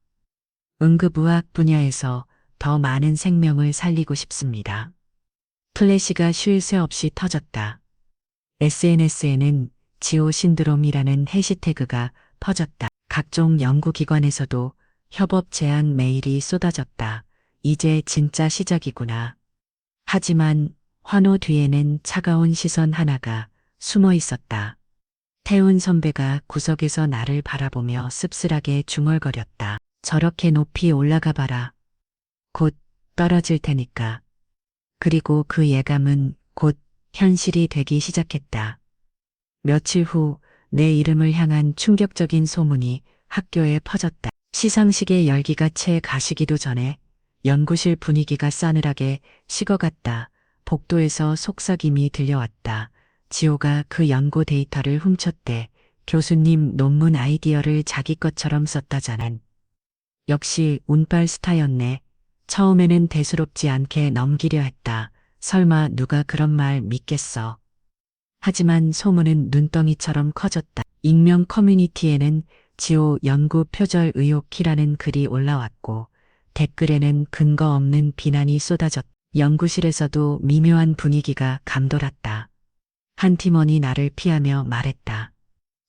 응급의학 분야에서 더 많은 생명을 살리고 싶습니다. 플래시가 쉴 새 없이 터졌다. SNS에는 지호 신드롬이라는 해시태그가 퍼졌다. 각종 연구기관에서도 협업 제안 메일이 쏟아졌다. 이제 진짜 시작이구나. 하지만 환호 뒤에는 차가운 시선 하나가 숨어 있었다. 태훈 선배가 구석에서 나를 바라보며 씁쓸하게 중얼거렸다. 저렇게 높이 올라가 봐라. 곧 떨어질 테니까. 그리고 그 예감은 곧 현실이 되기 시작했다. 며칠 후 내 이름을 향한 충격적인 소문이 학교에 퍼졌다. 시상식의 열기가 채 가시기도 전에 연구실 분위기가 싸늘하게 식어갔다. 복도에서 속삭임이 들려왔다. 지호가 그 연구 데이터를 훔쳤대. 교수님 논문 아이디어를 자기 것처럼 썼다잖아. 역시 운빨 스타였네. 처음에는 대수롭지 않게 넘기려 했다. 설마 누가 그런 말 믿겠어. 하지만 소문은 눈덩이처럼 커졌다. 익명 커뮤니티에는 지호 연구 표절 의혹이라는 글이 올라왔고 댓글에는 근거 없는 비난이 쏟아졌다. 연구실에서도 미묘한 분위기가 감돌았다. 한 팀원이 나를 피하며 말했다.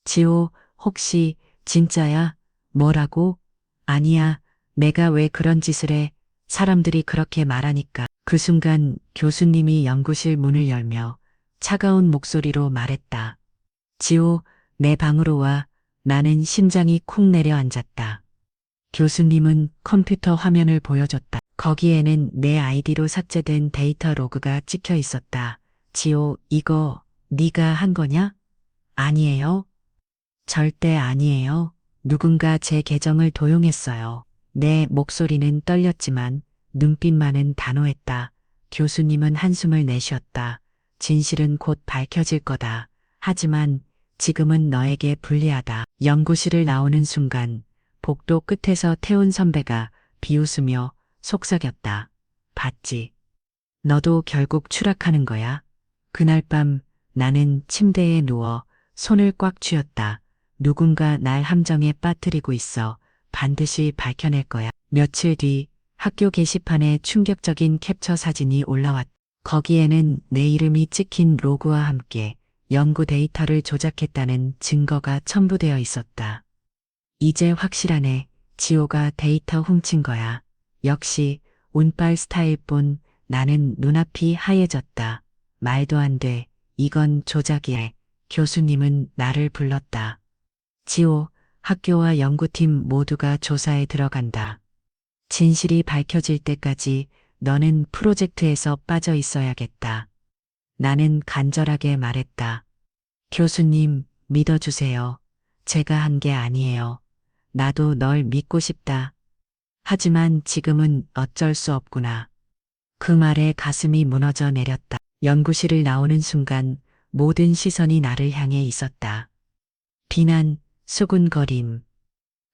지호, 혹시 진짜야? 뭐라고? 아니야. 내가 왜 그런 짓을 해? 사람들이 그렇게 말하니까. 그 순간 교수님이 연구실 문을 열며 차가운 목소리로 말했다. 지호, 내 방으로 와. 나는 심장이 쿵 내려앉았다. 교수님은 컴퓨터 화면을 보여줬다. 거기에는 내 아이디로 삭제된 데이터 로그가 찍혀 있었다. 지호, 이거 네가 한 거냐? 아니에요. 절대 아니에요. 누군가 제 계정을 도용했어요. 내 목소리는 떨렸지만 눈빛만은 단호했다. 교수님은 한숨을 내쉬었다. 진실은 곧 밝혀질 거다. 하지만 지금은 너에게 불리하다. 연구실을 나오는 순간 복도 끝에서 태운 선배가 비웃으며 속삭였다. 봤지? 너도 결국 추락하는 거야. 그날 밤 나는 침대에 누워 손을 꽉 쥐었다. 누군가 날 함정에 빠뜨리고 있어. 반드시 밝혀낼 거야. 며칠 뒤 학교 게시판에 충격적인 캡처 사진이 올라왔다. 거기에는 내 이름이 찍힌 로고와 함께 연구 데이터를 조작했다는 증거가 첨부되어 있었다. 이제 확실하네. 지호가 데이터 훔친 거야. 역시 운빨 스타일 뿐. 나는 눈앞이 하얘졌다. 말도 안 돼. 이건 조작이야. 교수님은 나를 불렀다. 지호, 학교와 연구팀 모두가 조사에 들어간다. 진실이 밝혀질 때까지 너는 프로젝트에서 빠져 있어야겠다. 나는 간절하게 말했다. 교수님, 믿어주세요. 제가 한 게 아니에요. 나도 널 믿고 싶다. 하지만 지금은 어쩔 수 없구나. 그 말에 가슴이 무너져 내렸다. 연구실을 나오는 순간 모든 시선이 나를 향해 있었다. 비난, 수군거림,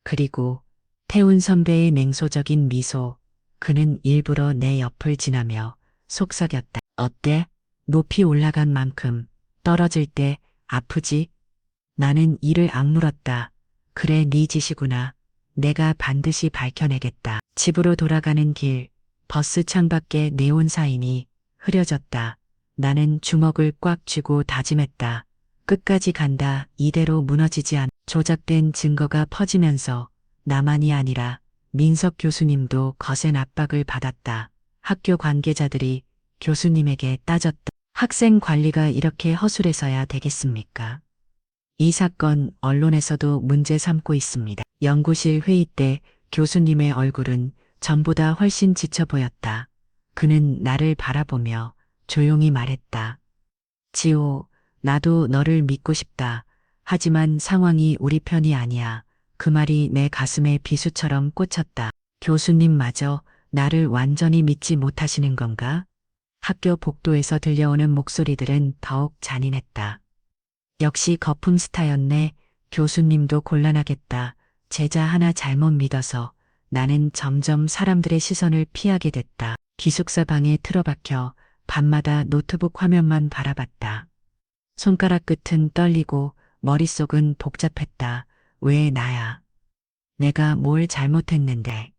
그리고 태운 선배의 냉소적인 미소. 그는 일부러 내 옆을 지나며 속삭였다. 어때? 높이 올라간 만큼 떨어질 때 아프지? 나는 이를 악물었다. 그래, 네 짓이구나. 내가 반드시 밝혀내겠다. 집으로 돌아가는 길, 버스 창밖에 네온 사인이 흐려졌다. 나는 주먹을 꽉 쥐고 다짐했다. 끝까지 간다. 이대로 무너지지 않. 조작된 증거가 퍼지면서 나만이 아니라 민석 교수님도 거센 압박을 받았다. 학교 관계자들이 교수님에게 따졌다. 학생 관리가 이렇게 허술해서야 되겠습니까? 이 사건 언론에서도 문제 삼고 있습니다. 연구실 회의 때 교수님의 얼굴은 전보다 훨씬 지쳐 보였다. 그는 나를 바라보며 조용히 말했다. 지호, 나도 너를 믿고 싶다. 하지만 상황이 우리 편이 아니야. 그 말이 내 가슴에 비수처럼 꽂혔다. 교수님마저 나를 완전히 믿지 못하시는 건가? 학교 복도에서 들려오는 목소리들은 더욱 잔인했다. 역시 거품 스타였네. 교수님도 곤란하겠다. 제자 하나 잘못 믿어서 나는 점점 사람들의 시선을 피하게 됐다. 기숙사 방에 틀어박혀 밤마다 노트북 화면만 바라봤다. 손가락 끝은 떨리고 머릿속은 복잡했다. 왜 나야? 내가 뭘 잘못했는데?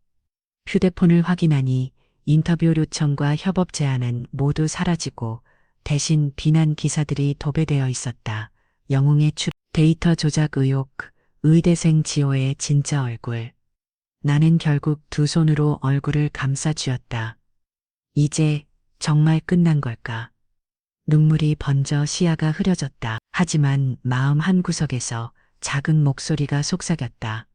휴대폰을 확인하니 인터뷰 요청과 협업 제안은 모두 사라지고 대신 비난 기사들이 도배되어 있었다. 영웅의 데이터 조작 의혹, 의대생 지호의 진짜 얼굴. 나는 결국 두 손으로 얼굴을 감싸 쥐었다. 이제 정말 끝난 걸까? 눈물이 번져 시야가 흐려졌다. 하지만 마음 한구석에서 작은 목소리가 속삭였다.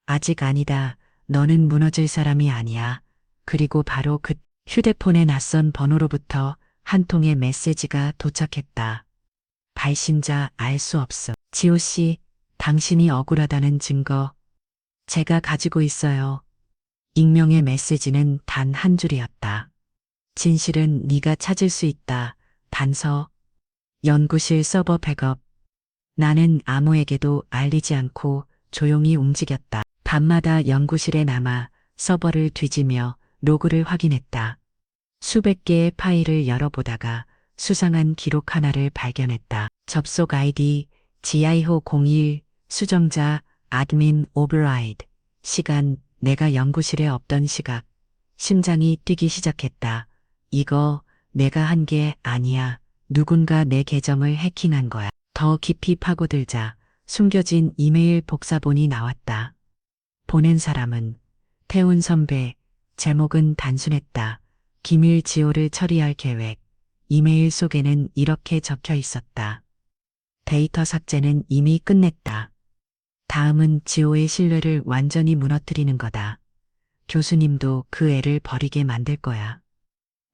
아직 아니다. 너는 무너질 사람이 아니야. 그리고 바로 휴대폰의 낯선 번호로부터 한 통의 메시지가 도착했다. 발신자 알 수 없음. 지호 씨, 당신이 억울하다는 증거 제가 가지고 있어요. 익명의 메시지는 단 한 줄이었다. 진실은 네가 찾을 수 있다. 단서. 연구실 서버 백업. 나는 아무에게도 알리지 않고 조용히 움직였다. 밤마다 연구실에 남아 서버를 뒤지며 로그를 확인했다. 수백 개의 파일을 열어보다가 수상한 기록 하나를 발견했다. 접속 아이디 지아이호 01, 수정자 admin override. 시간 내가 연구실에 없던 시각. 심장이 뛰기 시작했다. 이거 내가 한 게 아니야. 누군가 내 계정을 해킹한 거야. 더 깊이 파고들자 숨겨진 이메일 복사본이 나왔다. 보낸 사람은 태훈 선배. 제목은 단순했다. 기밀 지호를 처리할 계획. 이메일 속에는 이렇게 적혀 있었다. 데이터 삭제는 이미 끝냈다. 다음은 지호의 신뢰를 완전히 무너뜨리는 거다. 교수님도 그 애를 버리게 만들 거야.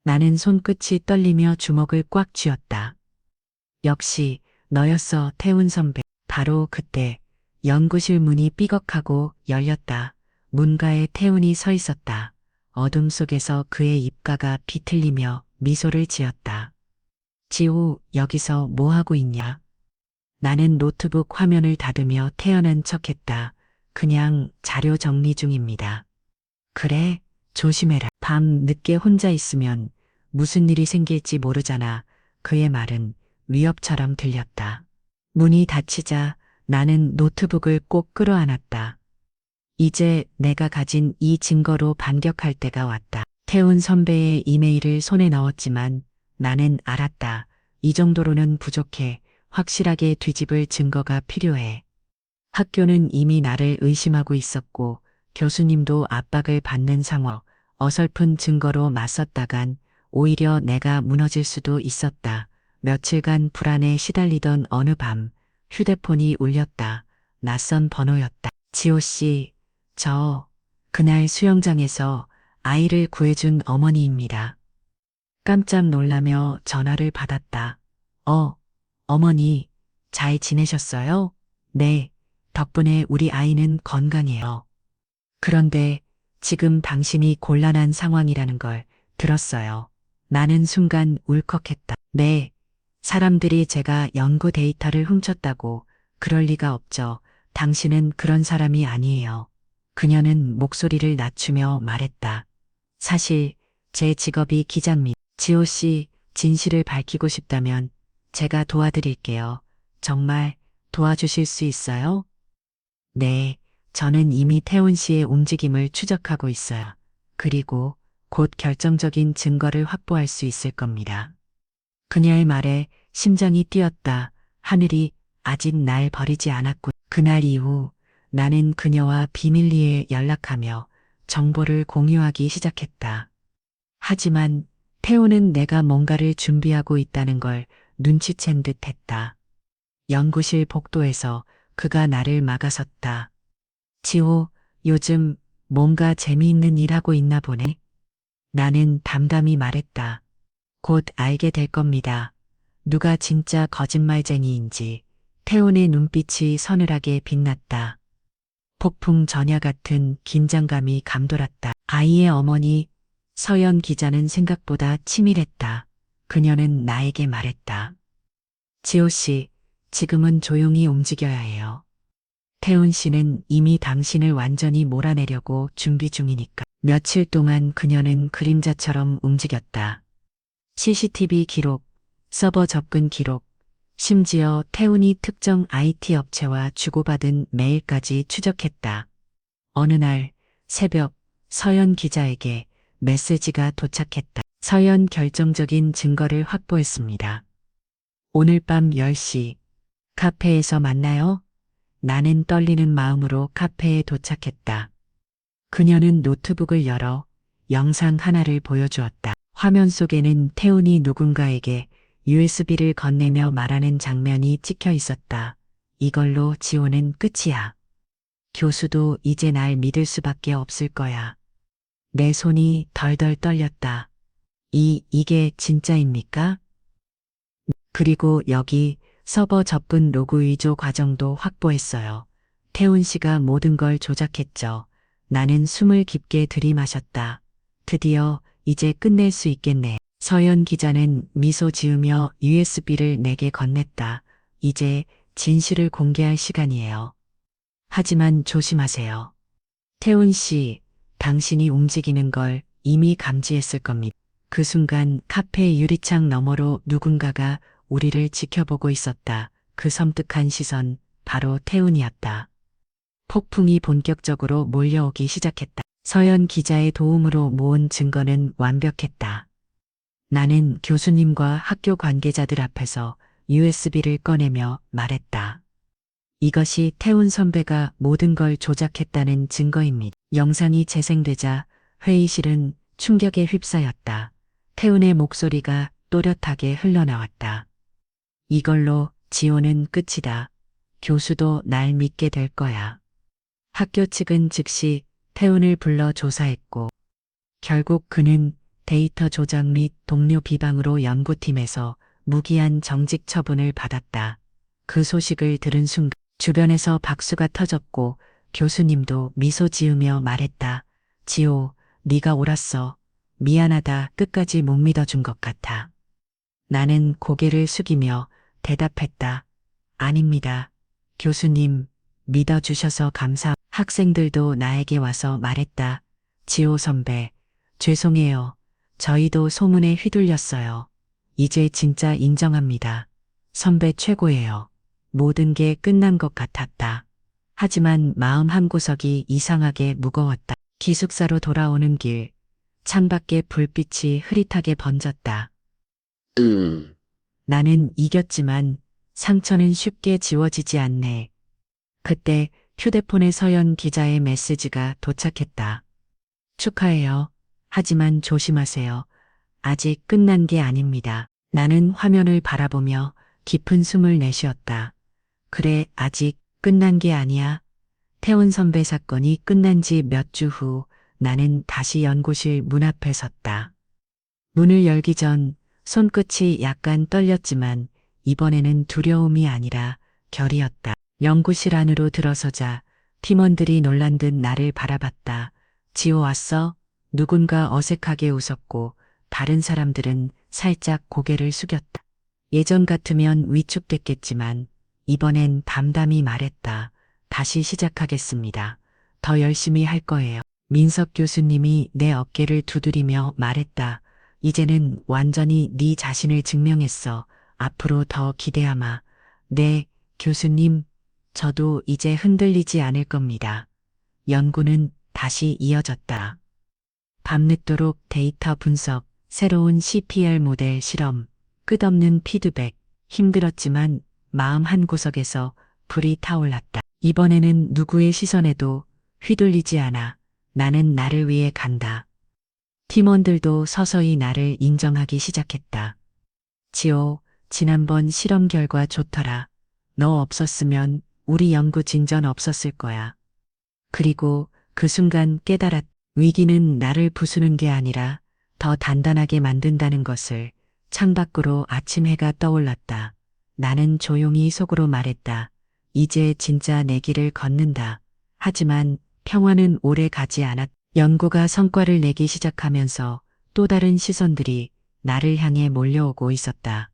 나는 손끝이 떨리며 주먹을 꽉 쥐었다. 역시 너였어, 태훈 선배. 바로 그때 연구실 문이 삐걱하고 열렸다. 문가에 태훈이 서 있었다. 어둠 속에서 그의 입가가 비틀리며 미소를 지었다. 지호, 여기서 뭐 하고 있냐? 나는 노트북 화면을 닫으며 태연한 척했다. 그냥 자료 정리 중입니다. 그래, 조심해라. 밤 늦게 혼자 있으면 무슨 일이 생길지 모르잖아. 그의 말은 위협처럼 들렸다. 문이 닫히자 나는 노트북을 꼭 끌어안았다. 이제 내가 가진 이 증거로 반격할 때가 왔다. 태훈 선배의 이메일을 손에 넣었지만 나는 알았다. 이 정도로는 부족해. 확실하게 뒤집을 증거가 필요해. 학교는 이미 나를 의심하고 있었고 교수님도 압박을 받는 상황. 어설픈 증거로 맞섰다간 오히려 내가 무너질 수도 있었다. 며칠간 불안에 시달리던 어느 밤 휴대폰이 울렸다. 낯선 번호였다. 지호 씨, 그날 수영장에서 아이를 구해준 어머니입니다. 깜짝 놀라며 전화를 받았다. 어머니, 잘 지내셨어요? 네, 덕분에 우리 아이는 건강해요. 그런데 지금 당신이 곤란한 상황이라는 걸 들었어요. 나는 순간 울컥했다. 네, 사람들이 제가 연구 데이터를 훔쳤다고. 그럴 리가 없죠. 당신은 그런 사람이 아니에요. 그녀는 목소리를 낮추며 말했다. 사실 제 직업이 기자입니다. 지호 씨, 진실을 밝히고 싶다면 제가 도와드릴게요. 정말 도와주실 수 있어요? 네, 저는 이미 태훈 씨의 움직임을 추적하고 있어요. 그리고 곧 결정적인 증거를 확보할 수 있을 겁니다. 그녀의 말에 심장이 뛰었다. 하늘이 아직 날 버리지 않았군. 그날 이후 나는 그녀와 비밀리에 연락하며 정보를 공유하기 시작했다. 하지만 태호는 내가 뭔가를 준비하고 있다는 걸 눈치챈 듯 했다. 연구실 복도에서 그가 나를 막아섰다. 지호, 요즘 뭔가 재미있는 일 하고 있나 보네. 나는 담담히 말했다. 곧 알게 될 겁니다. 누가 진짜 거짓말쟁이인지. 태훈의 눈빛이 서늘하게 빛났다. 폭풍 전야 같은 긴장감이 감돌았다. 아이의 어머니 서연 기자는 생각보다 치밀했다. 그녀는 나에게 말했다. 지호 씨, 지금은 조용히 움직여야 해요. 태훈 씨는 이미 당신을 완전히 몰아내려고 준비 중이니까. 며칠 동안 그녀는 그림자처럼 움직였다. CCTV 기록, 서버 접근 기록, 심지어 태훈이 특정 IT 업체와 주고받은 메일까지 추적했다. 어느 날 새벽 서연 기자에게 메시지가 도착했다. 서연 결정적인 증거를 확보했습니다. 오늘 밤 10시 카페에서 만나요? 나는 떨리는 마음으로 카페에 도착했다. 그녀는 노트북을 열어 영상 하나를 보여주었다. 화면 속에는 태훈이 누군가에게 USB를 건네며 말하는 장면이 찍혀 있었다. 이걸로 지호는 끝이야. 교수도 이제 날 믿을 수밖에 없을 거야. 내 손이 덜덜 떨렸다. 이게 진짜입니까? 그리고 여기 서버 접근 로그 위조 과정도 확보했어요. 태훈 씨가 모든 걸 조작했죠. 나는 숨을 깊게 들이마셨다. 드디어 이제 끝낼 수 있겠네. 서연 기자는 미소 지으며 USB를 내게 건넸다. 이제 진실을 공개할 시간이에요. 하지만 조심하세요. 태훈 씨, 당신이 움직이는 걸 이미 감지했을 겁니다. 그 순간 카페 유리창 너머로 누군가가 우리를 지켜보고 있었다. 그 섬뜩한 시선, 바로 태훈이었다. 폭풍이 본격적으로 몰려오기 시작했다. 서연 기자의 도움으로 모은 증거는 완벽했다. 나는 교수님과 학교 관계자들 앞에서 USB를 꺼내며 말했다. 이것이 태훈 선배가 모든 걸 조작했다는 증거입니다. 영상이 재생되자 회의실은 충격에 휩싸였다. 태훈의 목소리가 또렷하게 흘러나왔다. 이걸로 지호는 끝이다. 교수도 날 믿게 될 거야. 학교 측은 즉시 태훈을 불러 조사했고 결국 그는 데이터 조작 및 동료 비방으로 연구팀에서 무기한 정직 처분을 받았다. 그 소식을 들은 순간 주변에서 박수가 터졌고 교수님도 미소 지으며 말했다. 지호, 네가 옳았어. 미안하다. 끝까지 못 믿어준 것 같아. 나는 고개를 숙이며 대답했다. 아닙니다. 교수님, 믿어주셔서 감사. 학생들도 나에게 와서 말했다. 지호 선배, 죄송해요. 저희도 소문에 휘둘렸어요. 이제 진짜 인정합니다. 선배 최고예요. 모든 게 끝난 것 같았다. 하지만 마음 한구석이 이상하게 무거웠다. 기숙사로 돌아오는 길, 창밖에 불빛이 흐릿하게 번졌다. 나는 이겼지만 상처는 쉽게 지워지지 않네. 그때 휴대폰에 서연 기자의 메시지가 도착했다. 축하해요. 하지만 조심하세요. 아직 끝난 게 아닙니다. 나는 화면을 바라보며 깊은 숨을 내쉬었다. 그래, 아직 끝난 게 아니야. 태훈 선배 사건이 끝난 지 몇 주 후 나는 다시 연구실 문 앞에 섰다. 문을 열기 전 손끝이 약간 떨렸지만 이번에는 두려움이 아니라 결이었다. 연구실 안으로 들어서자 팀원들이 놀란 듯 나를 바라봤다. 지호 왔어? 누군가 어색하게 웃었고 다른 사람들은 살짝 고개를 숙였다. 예전 같으면 위축됐겠지만 이번엔 담담히 말했다. 다시 시작하겠습니다. 더 열심히 할 거예요. 민석 교수님이 내 어깨를 두드리며 말했다. 이제는 완전히 네 자신을 증명했어. 앞으로 더 기대하마. 네, 교수님. 저도 이제 흔들리지 않을 겁니다. 연구는 다시 이어졌다. 밤늦도록 데이터 분석, 새로운 CPR 모델 실험, 끝없는 피드백, 힘들었지만 마음 한구석에서 불이 타올랐다. 이번에는 누구의 시선에도 휘둘리지 않아. 나는 나를 위해 간다. 팀원들도 서서히 나를 인정하기 시작했다. 지호, 지난번 실험 결과 좋더라. 너 없었으면 우리 연구 진전 없었을 거야. 그리고 그 순간 깨달았다. 위기는 나를 부수는 게 아니라 더 단단하게 만든다는 것을. 창밖으로 아침 해가 떠올랐다. 나는 조용히 속으로 말했다. 이제 진짜 내 길을 걷는다. 하지만 평화는 오래 가지 않았다. 연구가 성과를 내기 시작하면서 또 다른 시선들이 나를 향해 몰려오고 있었다.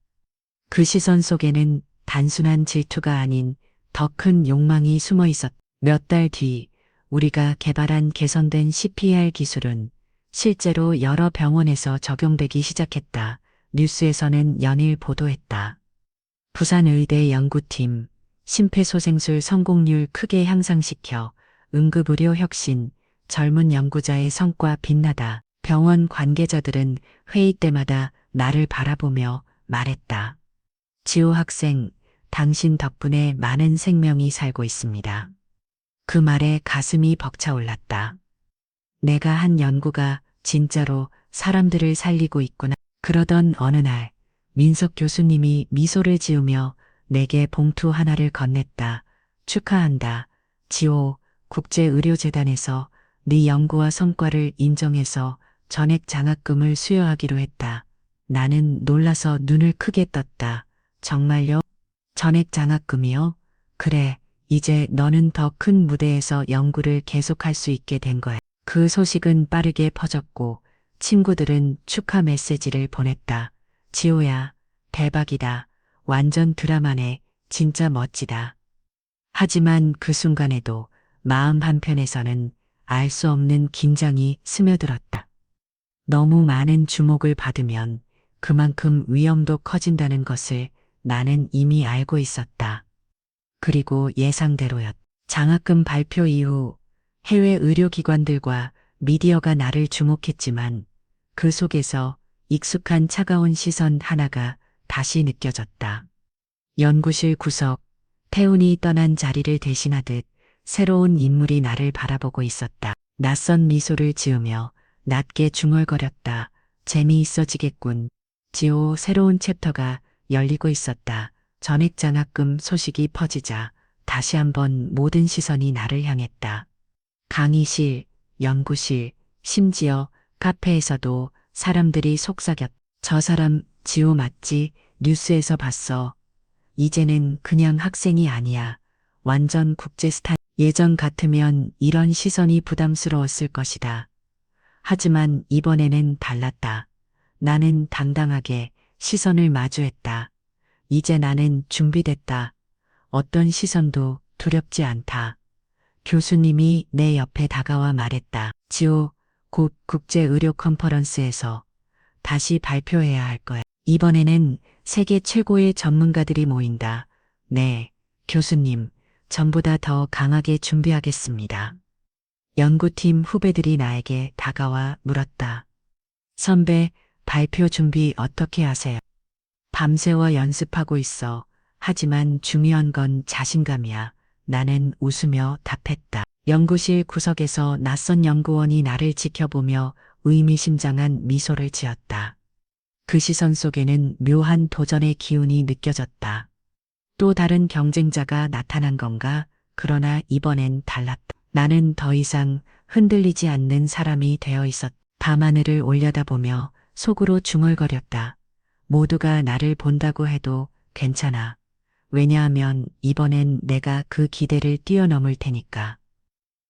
그 시선 속에는 단순한 질투가 아닌 더 큰 욕망이 숨어 있었다. 몇 달 뒤 우리가 개발한 개선된 CPR 기술은 실제로 여러 병원에서 적용되기 시작했다. 뉴스에서는 연일 보도했다. 부산의대 연구팀, 심폐소생술 성공률 크게 향상시켜 응급의료 혁신, 젊은 연구자의 성과 빛나다. 병원 관계자들은 회의 때마다 나를 바라보며 말했다. 지호 학생, 당신 덕분에 많은 생명이 살고 있습니다. 그 말에 가슴이 벅차올랐다. 내가 한 연구가 진짜로 사람들을 살리고 있구나. 그러던 어느 날 민석 교수님이 미소를 지으며 내게 봉투 하나를 건넸다. 축하한다. 지호 국제의료재단에서 네 연구와 성과를 인정해서 전액 장학금을 수여하기로 했다. 나는 놀라서 눈을 크게 떴다. 정말요? 전액 장학금이요? 그래, 이제 너는 더 큰 무대에서 연구를 계속할 수 있게 된 거야. 그 소식은 빠르게 퍼졌고 친구들은 축하 메시지를 보냈다. 지호야, 대박이다. 완전 드라마네. 진짜 멋지다. 하지만 그 순간에도 마음 한편에서는 알 수 없는 긴장이 스며들었다. 너무 많은 주목을 받으면 그만큼 위험도 커진다는 것을 나는 이미 알고 있었다. 그리고 예상대로였다. 장학금 발표 이후 해외 의료기관들과 미디어가 나를 주목했지만 그 속에서 익숙한 차가운 시선 하나가 다시 느껴졌다. 연구실 구석, 태훈이 떠난 자리를 대신하듯 새로운 인물이 나를 바라보고 있었다. 낯선 미소를 지으며 낮게 중얼거렸다. 재미있어지겠군. 지호 새로운 챕터가 열리고 있었다. 전액 장학금 소식이 퍼지자 다시 한번 모든 시선이 나를 향했다. 강의실, 연구실, 심지어 카페에서도 사람들이 속삭였다. 저 사람 지호 맞지? 뉴스에서 봤어. 이제는 그냥 학생이 아니야. 완전 국제 스타. 예전 같으면 이런 시선이 부담스러웠을 것이다. 하지만 이번에는 달랐다. 나는 당당하게 시선을 마주했다. 이제 나는 준비됐다. 어떤 시선도 두렵지 않다. 교수님이 내 옆에 다가와 말했다. 지호, 곧 국제의료 컨퍼런스에서 다시 발표해야 할 거야. 이번에는 세계 최고의 전문가들이 모인다. 네, 교수님, 전보다 더 강하게 준비하겠습니다. 연구팀 후배들이 나에게 다가와 물었다. 선배, 발표 준비 어떻게 하세요? 밤새워 연습하고 있어. 하지만 중요한 건 자신감이야. 나는 웃으며 답했다. 연구실 구석에서 낯선 연구원이 나를 지켜보며 의미심장한 미소를 지었다. 그 시선 속에는 묘한 도전의 기운이 느껴졌다. 또 다른 경쟁자가 나타난 건가? 그러나 이번엔 달랐다. 나는 더 이상 흔들리지 않는 사람이 되어 있었다. 밤하늘을 올려다보며 속으로 중얼거렸다. 모두가 나를 본다고 해도 괜찮아. 왜냐하면 이번엔 내가 그 기대를 뛰어넘을 테니까.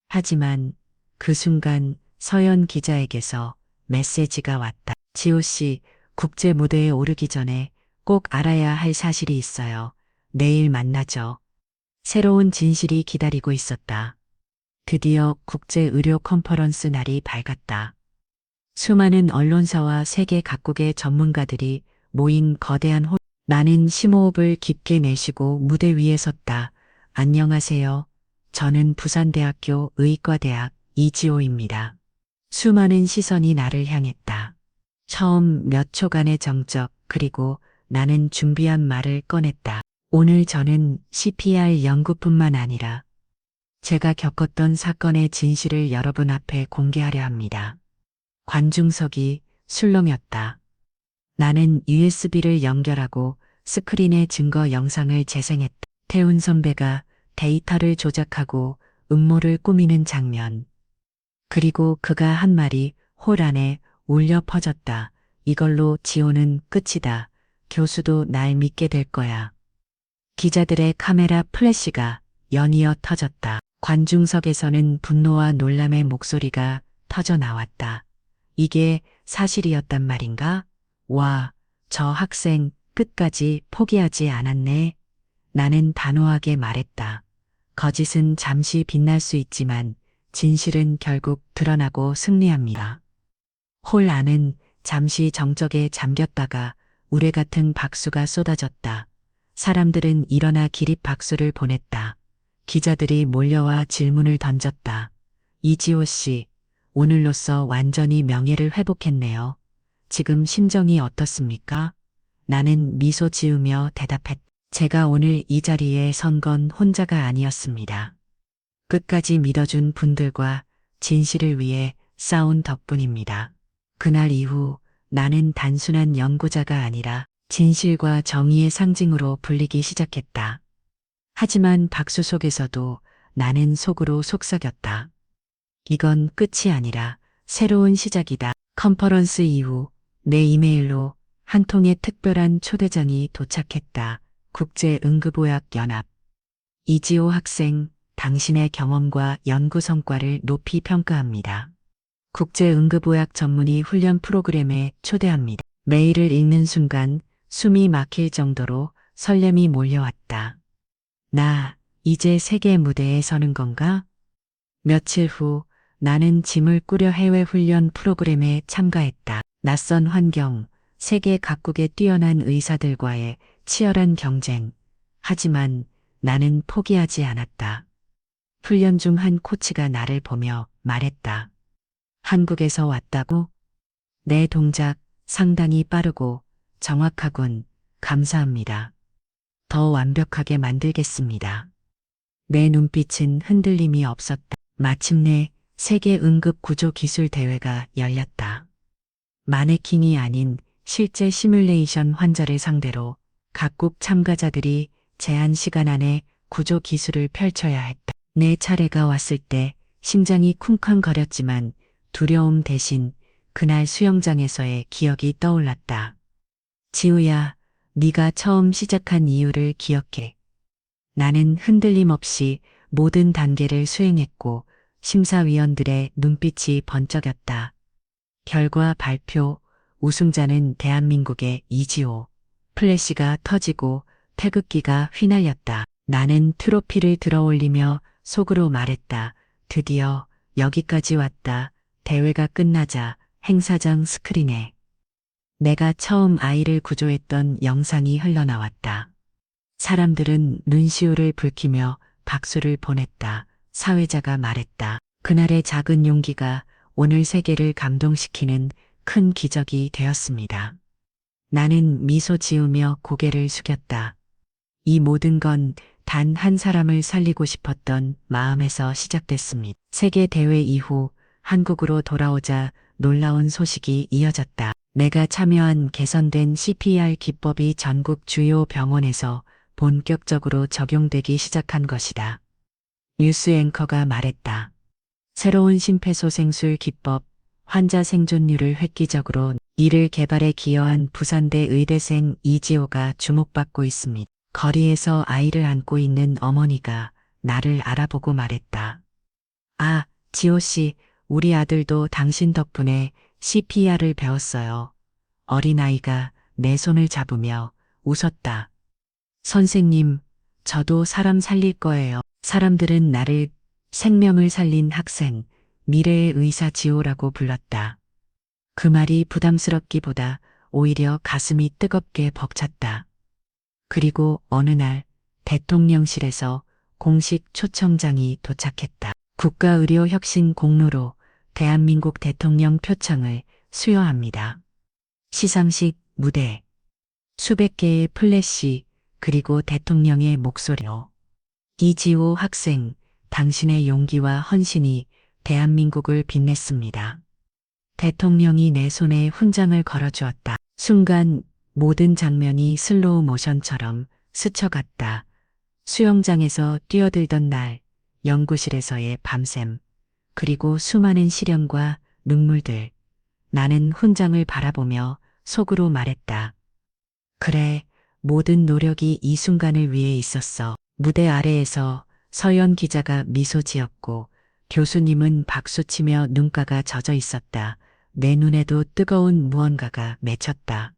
하지만 그 순간 서연 기자에게서 메시지가 왔다. 지호 씨, 국제 무대에 오르기 전에 꼭 알아야 할 사실이 있어요. 내일 만나죠. 새로운 진실이 기다리고 있었다. 드디어 국제의료 컨퍼런스 날이 밝았다. 수많은 언론사와 세계 각국의 전문가들이 모인 거대한 홀. 나는 심호흡을 깊게 내쉬고 무대 위에 섰다. 안녕하세요. 저는 부산대학교 의과대학 이지호입니다. 수많은 시선이 나를 향했다. 처음 몇 초간의 정적, 그리고 나는 준비한 말을 꺼냈다. 오늘 저는 CPR 연구뿐만 아니라 제가 겪었던 사건의 진실을 여러분 앞에 공개하려 합니다. 관중석이 술렁였다. 나는 USB를 연결하고 스크린에 증거 영상을 재생했다. 태훈 선배가 데이터를 조작하고 음모를 꾸미는 장면. 그리고 그가 한 말이 홀 안에 울려 퍼졌다. 이걸로 지호는 끝이다. 교수도 날 믿게 될 거야. 기자들의 카메라 플래시가 연이어 터졌다. 관중석에서는 분노와 놀람의 목소리가 터져 나왔다. 이게 사실이었단 말인가? 와, 저 학생 끝까지 포기하지 않았네. 나는 단호하게 말했다. 거짓은 잠시 빛날 수 있지만 진실은 결국 드러나고 승리합니다. 홀 안은 잠시 정적에 잠겼다가 우레 같은 박수가 쏟아졌다. 사람들은 일어나 기립 박수를 보냈다. 기자들이 몰려와 질문을 던졌다. 이지호 씨, 오늘로써 완전히 명예를 회복했네요. 지금 심정이 어떻습니까? 나는 미소 지으며 대답했다. 제가 오늘 이 자리에 선 건 혼자가 아니었습니다. 끝까지 믿어준 분들과 진실을 위해 싸운 덕분입니다. 그날 이후 나는 단순한 연구자가 아니라 진실과 정의의 상징으로 불리기 시작했다. 하지만 박수 속에서도 나는 속으로 속삭였다. 이건 끝이 아니라 새로운 시작이다. 컨퍼런스 이후 내 이메일로 한 통의 특별한 초대장이 도착했다. 국제응급의학연합. 이지호 학생, 당신의 경험과 연구 성과를 높이 평가합니다. 국제응급의학 전문의 훈련 프로그램에 초대합니다. 메일을 읽는 순간 숨이 막힐 정도로 설렘이 몰려왔다. 나 이제 세계 무대에 서는 건가? 며칠 후 나는 짐을 꾸려 해외 훈련 프로그램에 참가했다. 낯선 환경, 세계 각국의 뛰어난 의사들과의 치열한 경쟁. 하지만 나는 포기하지 않았다. 훈련 중 한 코치가 나를 보며 말했다. 한국에서 왔다고? 내 동작 상당히 빠르고 정확하군. 감사합니다. 더 완벽하게 만들겠습니다. 내 눈빛은 흔들림이 없었다. 마침내 세계 응급 구조 기술 대회가 열렸다. 마네킹이 아닌 실제 시뮬레이션 환자를 상대로 각국 참가자들이 제한 시간 안에 구조 기술을 펼쳐야 했다. 내 차례가 왔을 때 심장이 쿵쾅거렸지만 두려움 대신 그날 수영장에서의 기억이 떠올랐다. 지우야, 네가 처음 시작한 이유를 기억해. 나는 흔들림 없이 모든 단계를 수행했고 심사위원들의 눈빛이 번쩍였다. 결과 발표, 우승자는 대한민국의 이지호. 플래시가 터지고 태극기가 휘날렸다. 나는 트로피를 들어올리며 속으로 말했다. 드디어 여기까지 왔다. 대회가 끝나자 행사장 스크린에 내가 처음 아이를 구조했던 영상이 흘러나왔다. 사람들은 눈시울을 붉히며 박수를 보냈다. 사회자가 말했다. 그날의 작은 용기가 오늘 세계를 감동시키는 큰 기적이 되었습니다. 나는 미소 지으며 고개를 숙였다. 이 모든 건 단 한 사람을 살리고 싶었던 마음에서 시작됐습니다. 세계 대회 이후 한국으로 돌아오자 놀라운 소식이 이어졌다. 내가 참여한 개선된 CPR 기법이 전국 주요 병원에서 본격적으로 적용되기 시작한 것이다. 뉴스 앵커가 말했다. 새로운 심폐소생술 기법, 환자 생존율을 획기적으로 이를 개발에 기여한 부산대 의대생 이지호가 주목받고 있습니다. 거리에서 아이를 안고 있는 어머니가 나를 알아보고 말했다. 아, 지호 씨, 우리 아들도 당신 덕분에 CPR을 배웠어요. 어린아이가 내 손을 잡으며 웃었다. 선생님, 저도 사람 살릴 거예요. 사람들은 나를 생명을 살린 학생, 미래의 의사 지호라고 불렀다. 그 말이 부담스럽기보다 오히려 가슴이 뜨겁게 벅찼다. 그리고 어느 날 대통령실에서 공식 초청장이 도착했다. 국가의료혁신 공로로 대한민국 대통령 표창을 수여합니다. 시상식 무대, 수백 개의 플래시, 그리고 대통령의 목소리로 이지호 학생, 당신의 용기와 헌신이 대한민국을 빛냈습니다. 대통령이 내 손에 훈장을 걸어주었다. 순간 모든 장면이 슬로우 모션처럼 스쳐갔다. 수영장에서 뛰어들던 날, 연구실에서의 밤샘, 그리고 수많은 시련과 눈물들. 나는 훈장을 바라보며 속으로 말했다. 그래, 모든 노력이 이 순간을 위해 있었어. 무대 아래에서 서연 기자가 미소 지었고 교수님은 박수치며 눈가가 젖어 있었다. 내 눈에도 뜨거운 무언가가 맺혔다.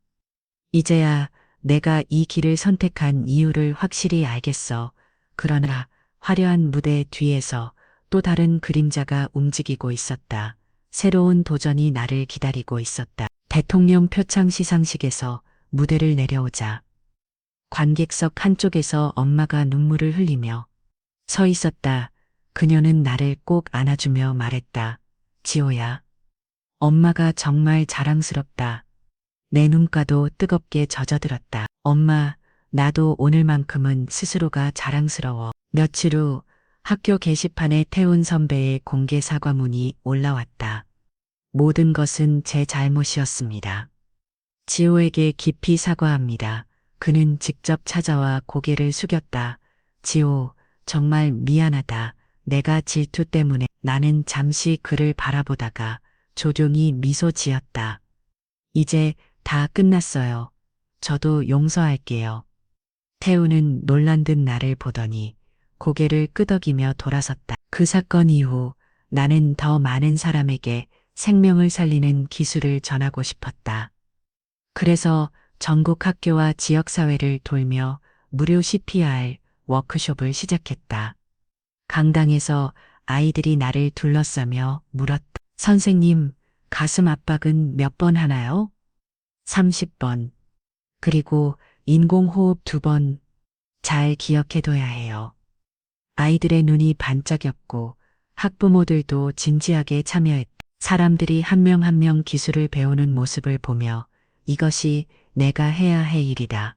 이제야 내가 이 길을 선택한 이유를 확실히 알겠어. 그러나 화려한 무대 뒤에서 또 다른 그림자가 움직이고 있었다. 새로운 도전이 나를 기다리고 있었다. 대통령 표창 시상식에서 무대를 내려오자 관객석 한쪽에서 엄마가 눈물을 흘리며 서 있었다. 그녀는 나를 꼭 안아주며 말했다. 지호야, 엄마가 정말 자랑스럽다. 내 눈가도 뜨겁게 젖어들었다. 엄마, 나도 오늘만큼은 스스로가 자랑스러워. 며칠 후 학교 게시판에 태훈 선배의 공개 사과문이 올라왔다. 모든 것은 제 잘못이었습니다. 지호에게 깊이 사과합니다. 그는 직접 찾아와 고개를 숙였다. 지호, 정말 미안하다. 내가 질투 때문에. 나는 잠시 그를 바라보다가 조용히 미소 지었다. 이제 다 끝났어요. 저도 용서할게요. 태우는 놀란 듯 나를 보더니 고개를 끄덕이며 돌아섰다. 그 사건 이후 나는 더 많은 사람에게 생명을 살리는 기술을 전하고 싶었다. 그래서 전국 학교와 지역사회를 돌며 무료 CPR 워크숍을 시작했다. 강당에서 아이들이 나를 둘러싸며 물었다. 선생님, 가슴 압박은 몇 번 하나요? 30번. 그리고 인공호흡 2번. 잘 기억해둬야 해요. 아이들의 눈이 반짝였고 학부모들도 진지하게 참여했다. 사람들이 한 명 한 명 기술을 배우는 모습을 보며 이것이 내가 해야 할 일이다.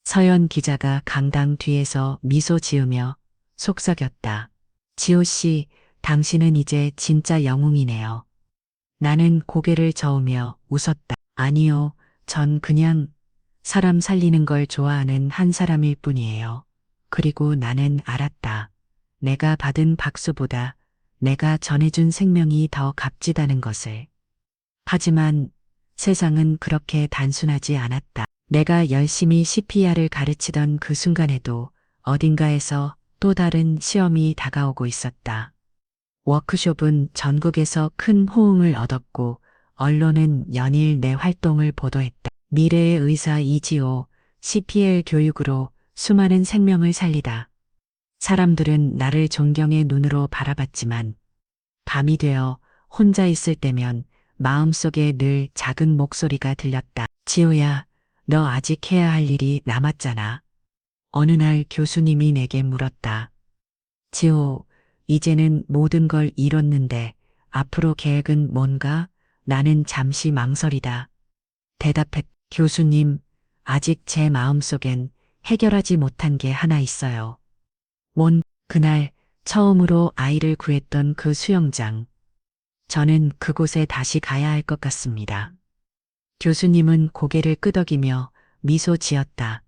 서연 기자가 강당 뒤에서 미소 지으며 속삭였다. 지호 씨, 당신은 이제 진짜 영웅이네요. 나는 고개를 저으며 웃었다. 아니요, 전 그냥 사람 살리는 걸 좋아하는 한 사람일 뿐이에요. 그리고 나는 알았다. 내가 받은 박수보다 내가 전해준 생명이 더 값지다는 것을. 하지만 세상은 그렇게 단순하지 않았다. 내가 열심히 CPR을 가르치던 그 순간에도 어딘가에서 또 다른 시험이 다가오고 있었다. 워크숍은 전국에서 큰 호응을 얻었고 언론은 연일 내 활동을 보도했다. 미래의 의사 이지호, CPR 교육으로 수많은 생명을 살리다. 사람들은 나를 존경의 눈으로 바라봤지만 밤이 되어 혼자 있을 때면 마음속에 늘 작은 목소리가 들렸다. 지호야, 너 아직 해야 할 일이 남았잖아. 어느 날 교수님이 내게 물었다. 지호, 이제는 모든 걸 이뤘는데 앞으로 계획은 뭔가? 나는 잠시 망설이다. 대답했. 교수님, 아직 제 마음속엔 해결하지 못한 게 하나 있어요. 그날 처음으로 아이를 구했던 그 수영장. 저는 그곳에 다시 가야 할 것 같습니다. 교수님은 고개를 끄덕이며 미소 지었다.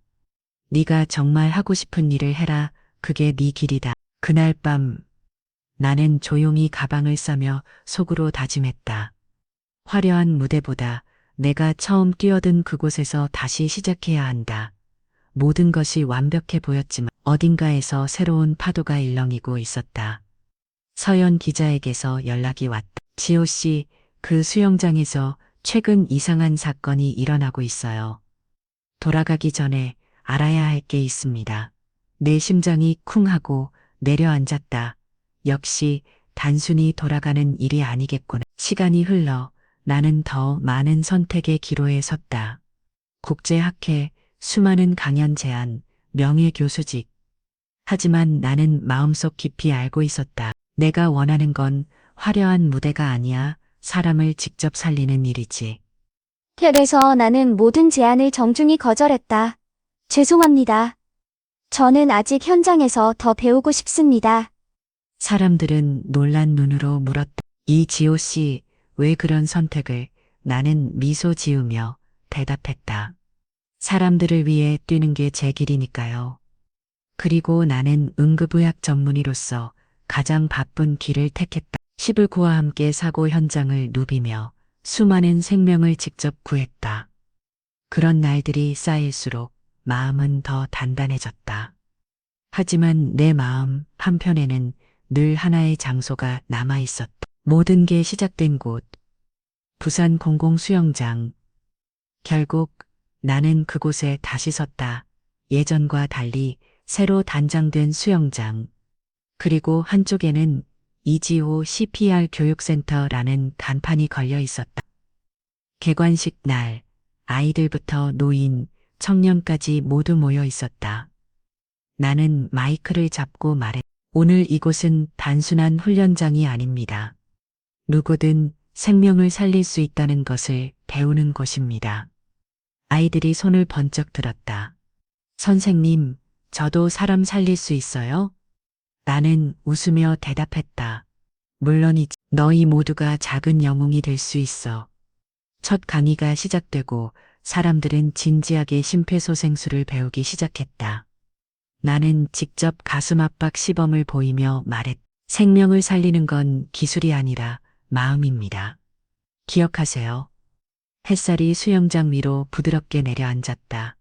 네가 정말 하고 싶은 일을 해라. 그게 네 길이다. 그날 밤 나는 조용히 가방을 싸며 속으로 다짐했다. 화려한 무대보다 내가 처음 뛰어든 그곳에서 다시 시작해야 한다. 모든 것이 완벽해 보였지만 어딘가에서 새로운 파도가 일렁이고 있었다. 서연 기자에게서 연락이 왔다. 지호 씨, 그 수영장에서 최근 이상한 사건이 일어나고 있어요. 돌아가기 전에 알아야 할 게 있습니다. 내 심장이 쿵 하고 내려앉았다. 역시 단순히 돌아가는 일이 아니겠구나. 시간이 흘러 나는 더 많은 선택의 기로에 섰다. 국제학회, 수많은 강연 제안, 명예교수직. 하지만 나는 마음속 깊이 알고 있었다. 내가 원하는 건 화려한 무대가 아니야. 사람을 직접 살리는 일이지. 그래서 나는 모든 제안을 정중히 거절했다. 죄송합니다. 저는 아직 현장에서 더 배우고 싶습니다. 사람들은 놀란 눈으로 물었다. 이지호 씨, 왜 그런 선택을? 나는 미소 지으며 대답했다. 사람들을 위해 뛰는 게 제 길이니까요. 그리고 나는 응급의학 전문의로서 가장 바쁜 길을 택했다. 19와 함께 사고 현장을 누비며 수많은 생명을 직접 구했다. 그런 날들이 쌓일수록 마음은 더 단단해졌다. 하지만 내 마음 한편에는 늘 하나의 장소가 남아 있었다. 모든 게 시작된 곳, 부산 공공수영장. 결국 나는 그곳에 다시 섰다. 예전과 달리 새로 단장된 수영장. 그리고 한쪽에는 이지호 CPR 교육센터라는 간판이 걸려 있었다. 개관식 날, 아이들부터 노인, 청년까지 모두 모여 있었다. 나는 마이크를 잡고 말했다. 오늘 이곳은 단순한 훈련장이 아닙니다. 누구든 생명을 살릴 수 있다는 것을 배우는 곳입니다. 아이들이 손을 번쩍 들었다. 선생님, 저도 사람 살릴 수 있어요? 나는 웃으며 대답했다. 물론이지. 너희 모두가 작은 영웅이 될 수 있어. 첫 강의가 시작되고 사람들은 진지하게 심폐소생술을 배우기 시작했다. 나는 직접 가슴 압박 시범을 보이며 말했다. 생명을 살리는 건 기술이 아니라 마음입니다. 기억하세요. 햇살이 수영장 위로 부드럽게 내려앉았다.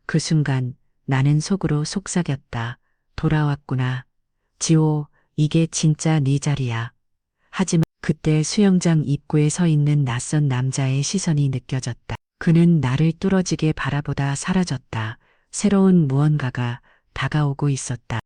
그 순간 나는 속으로 속삭였다. 돌아왔구나. 지호, 이게 진짜 네 자리야. 하지만 그때 수영장 입구에 서 있는 낯선 남자의 시선이 느껴졌다. 그는 나를 뚫어지게 바라보다 사라졌다. 새로운 무언가가 다가오고 있었다.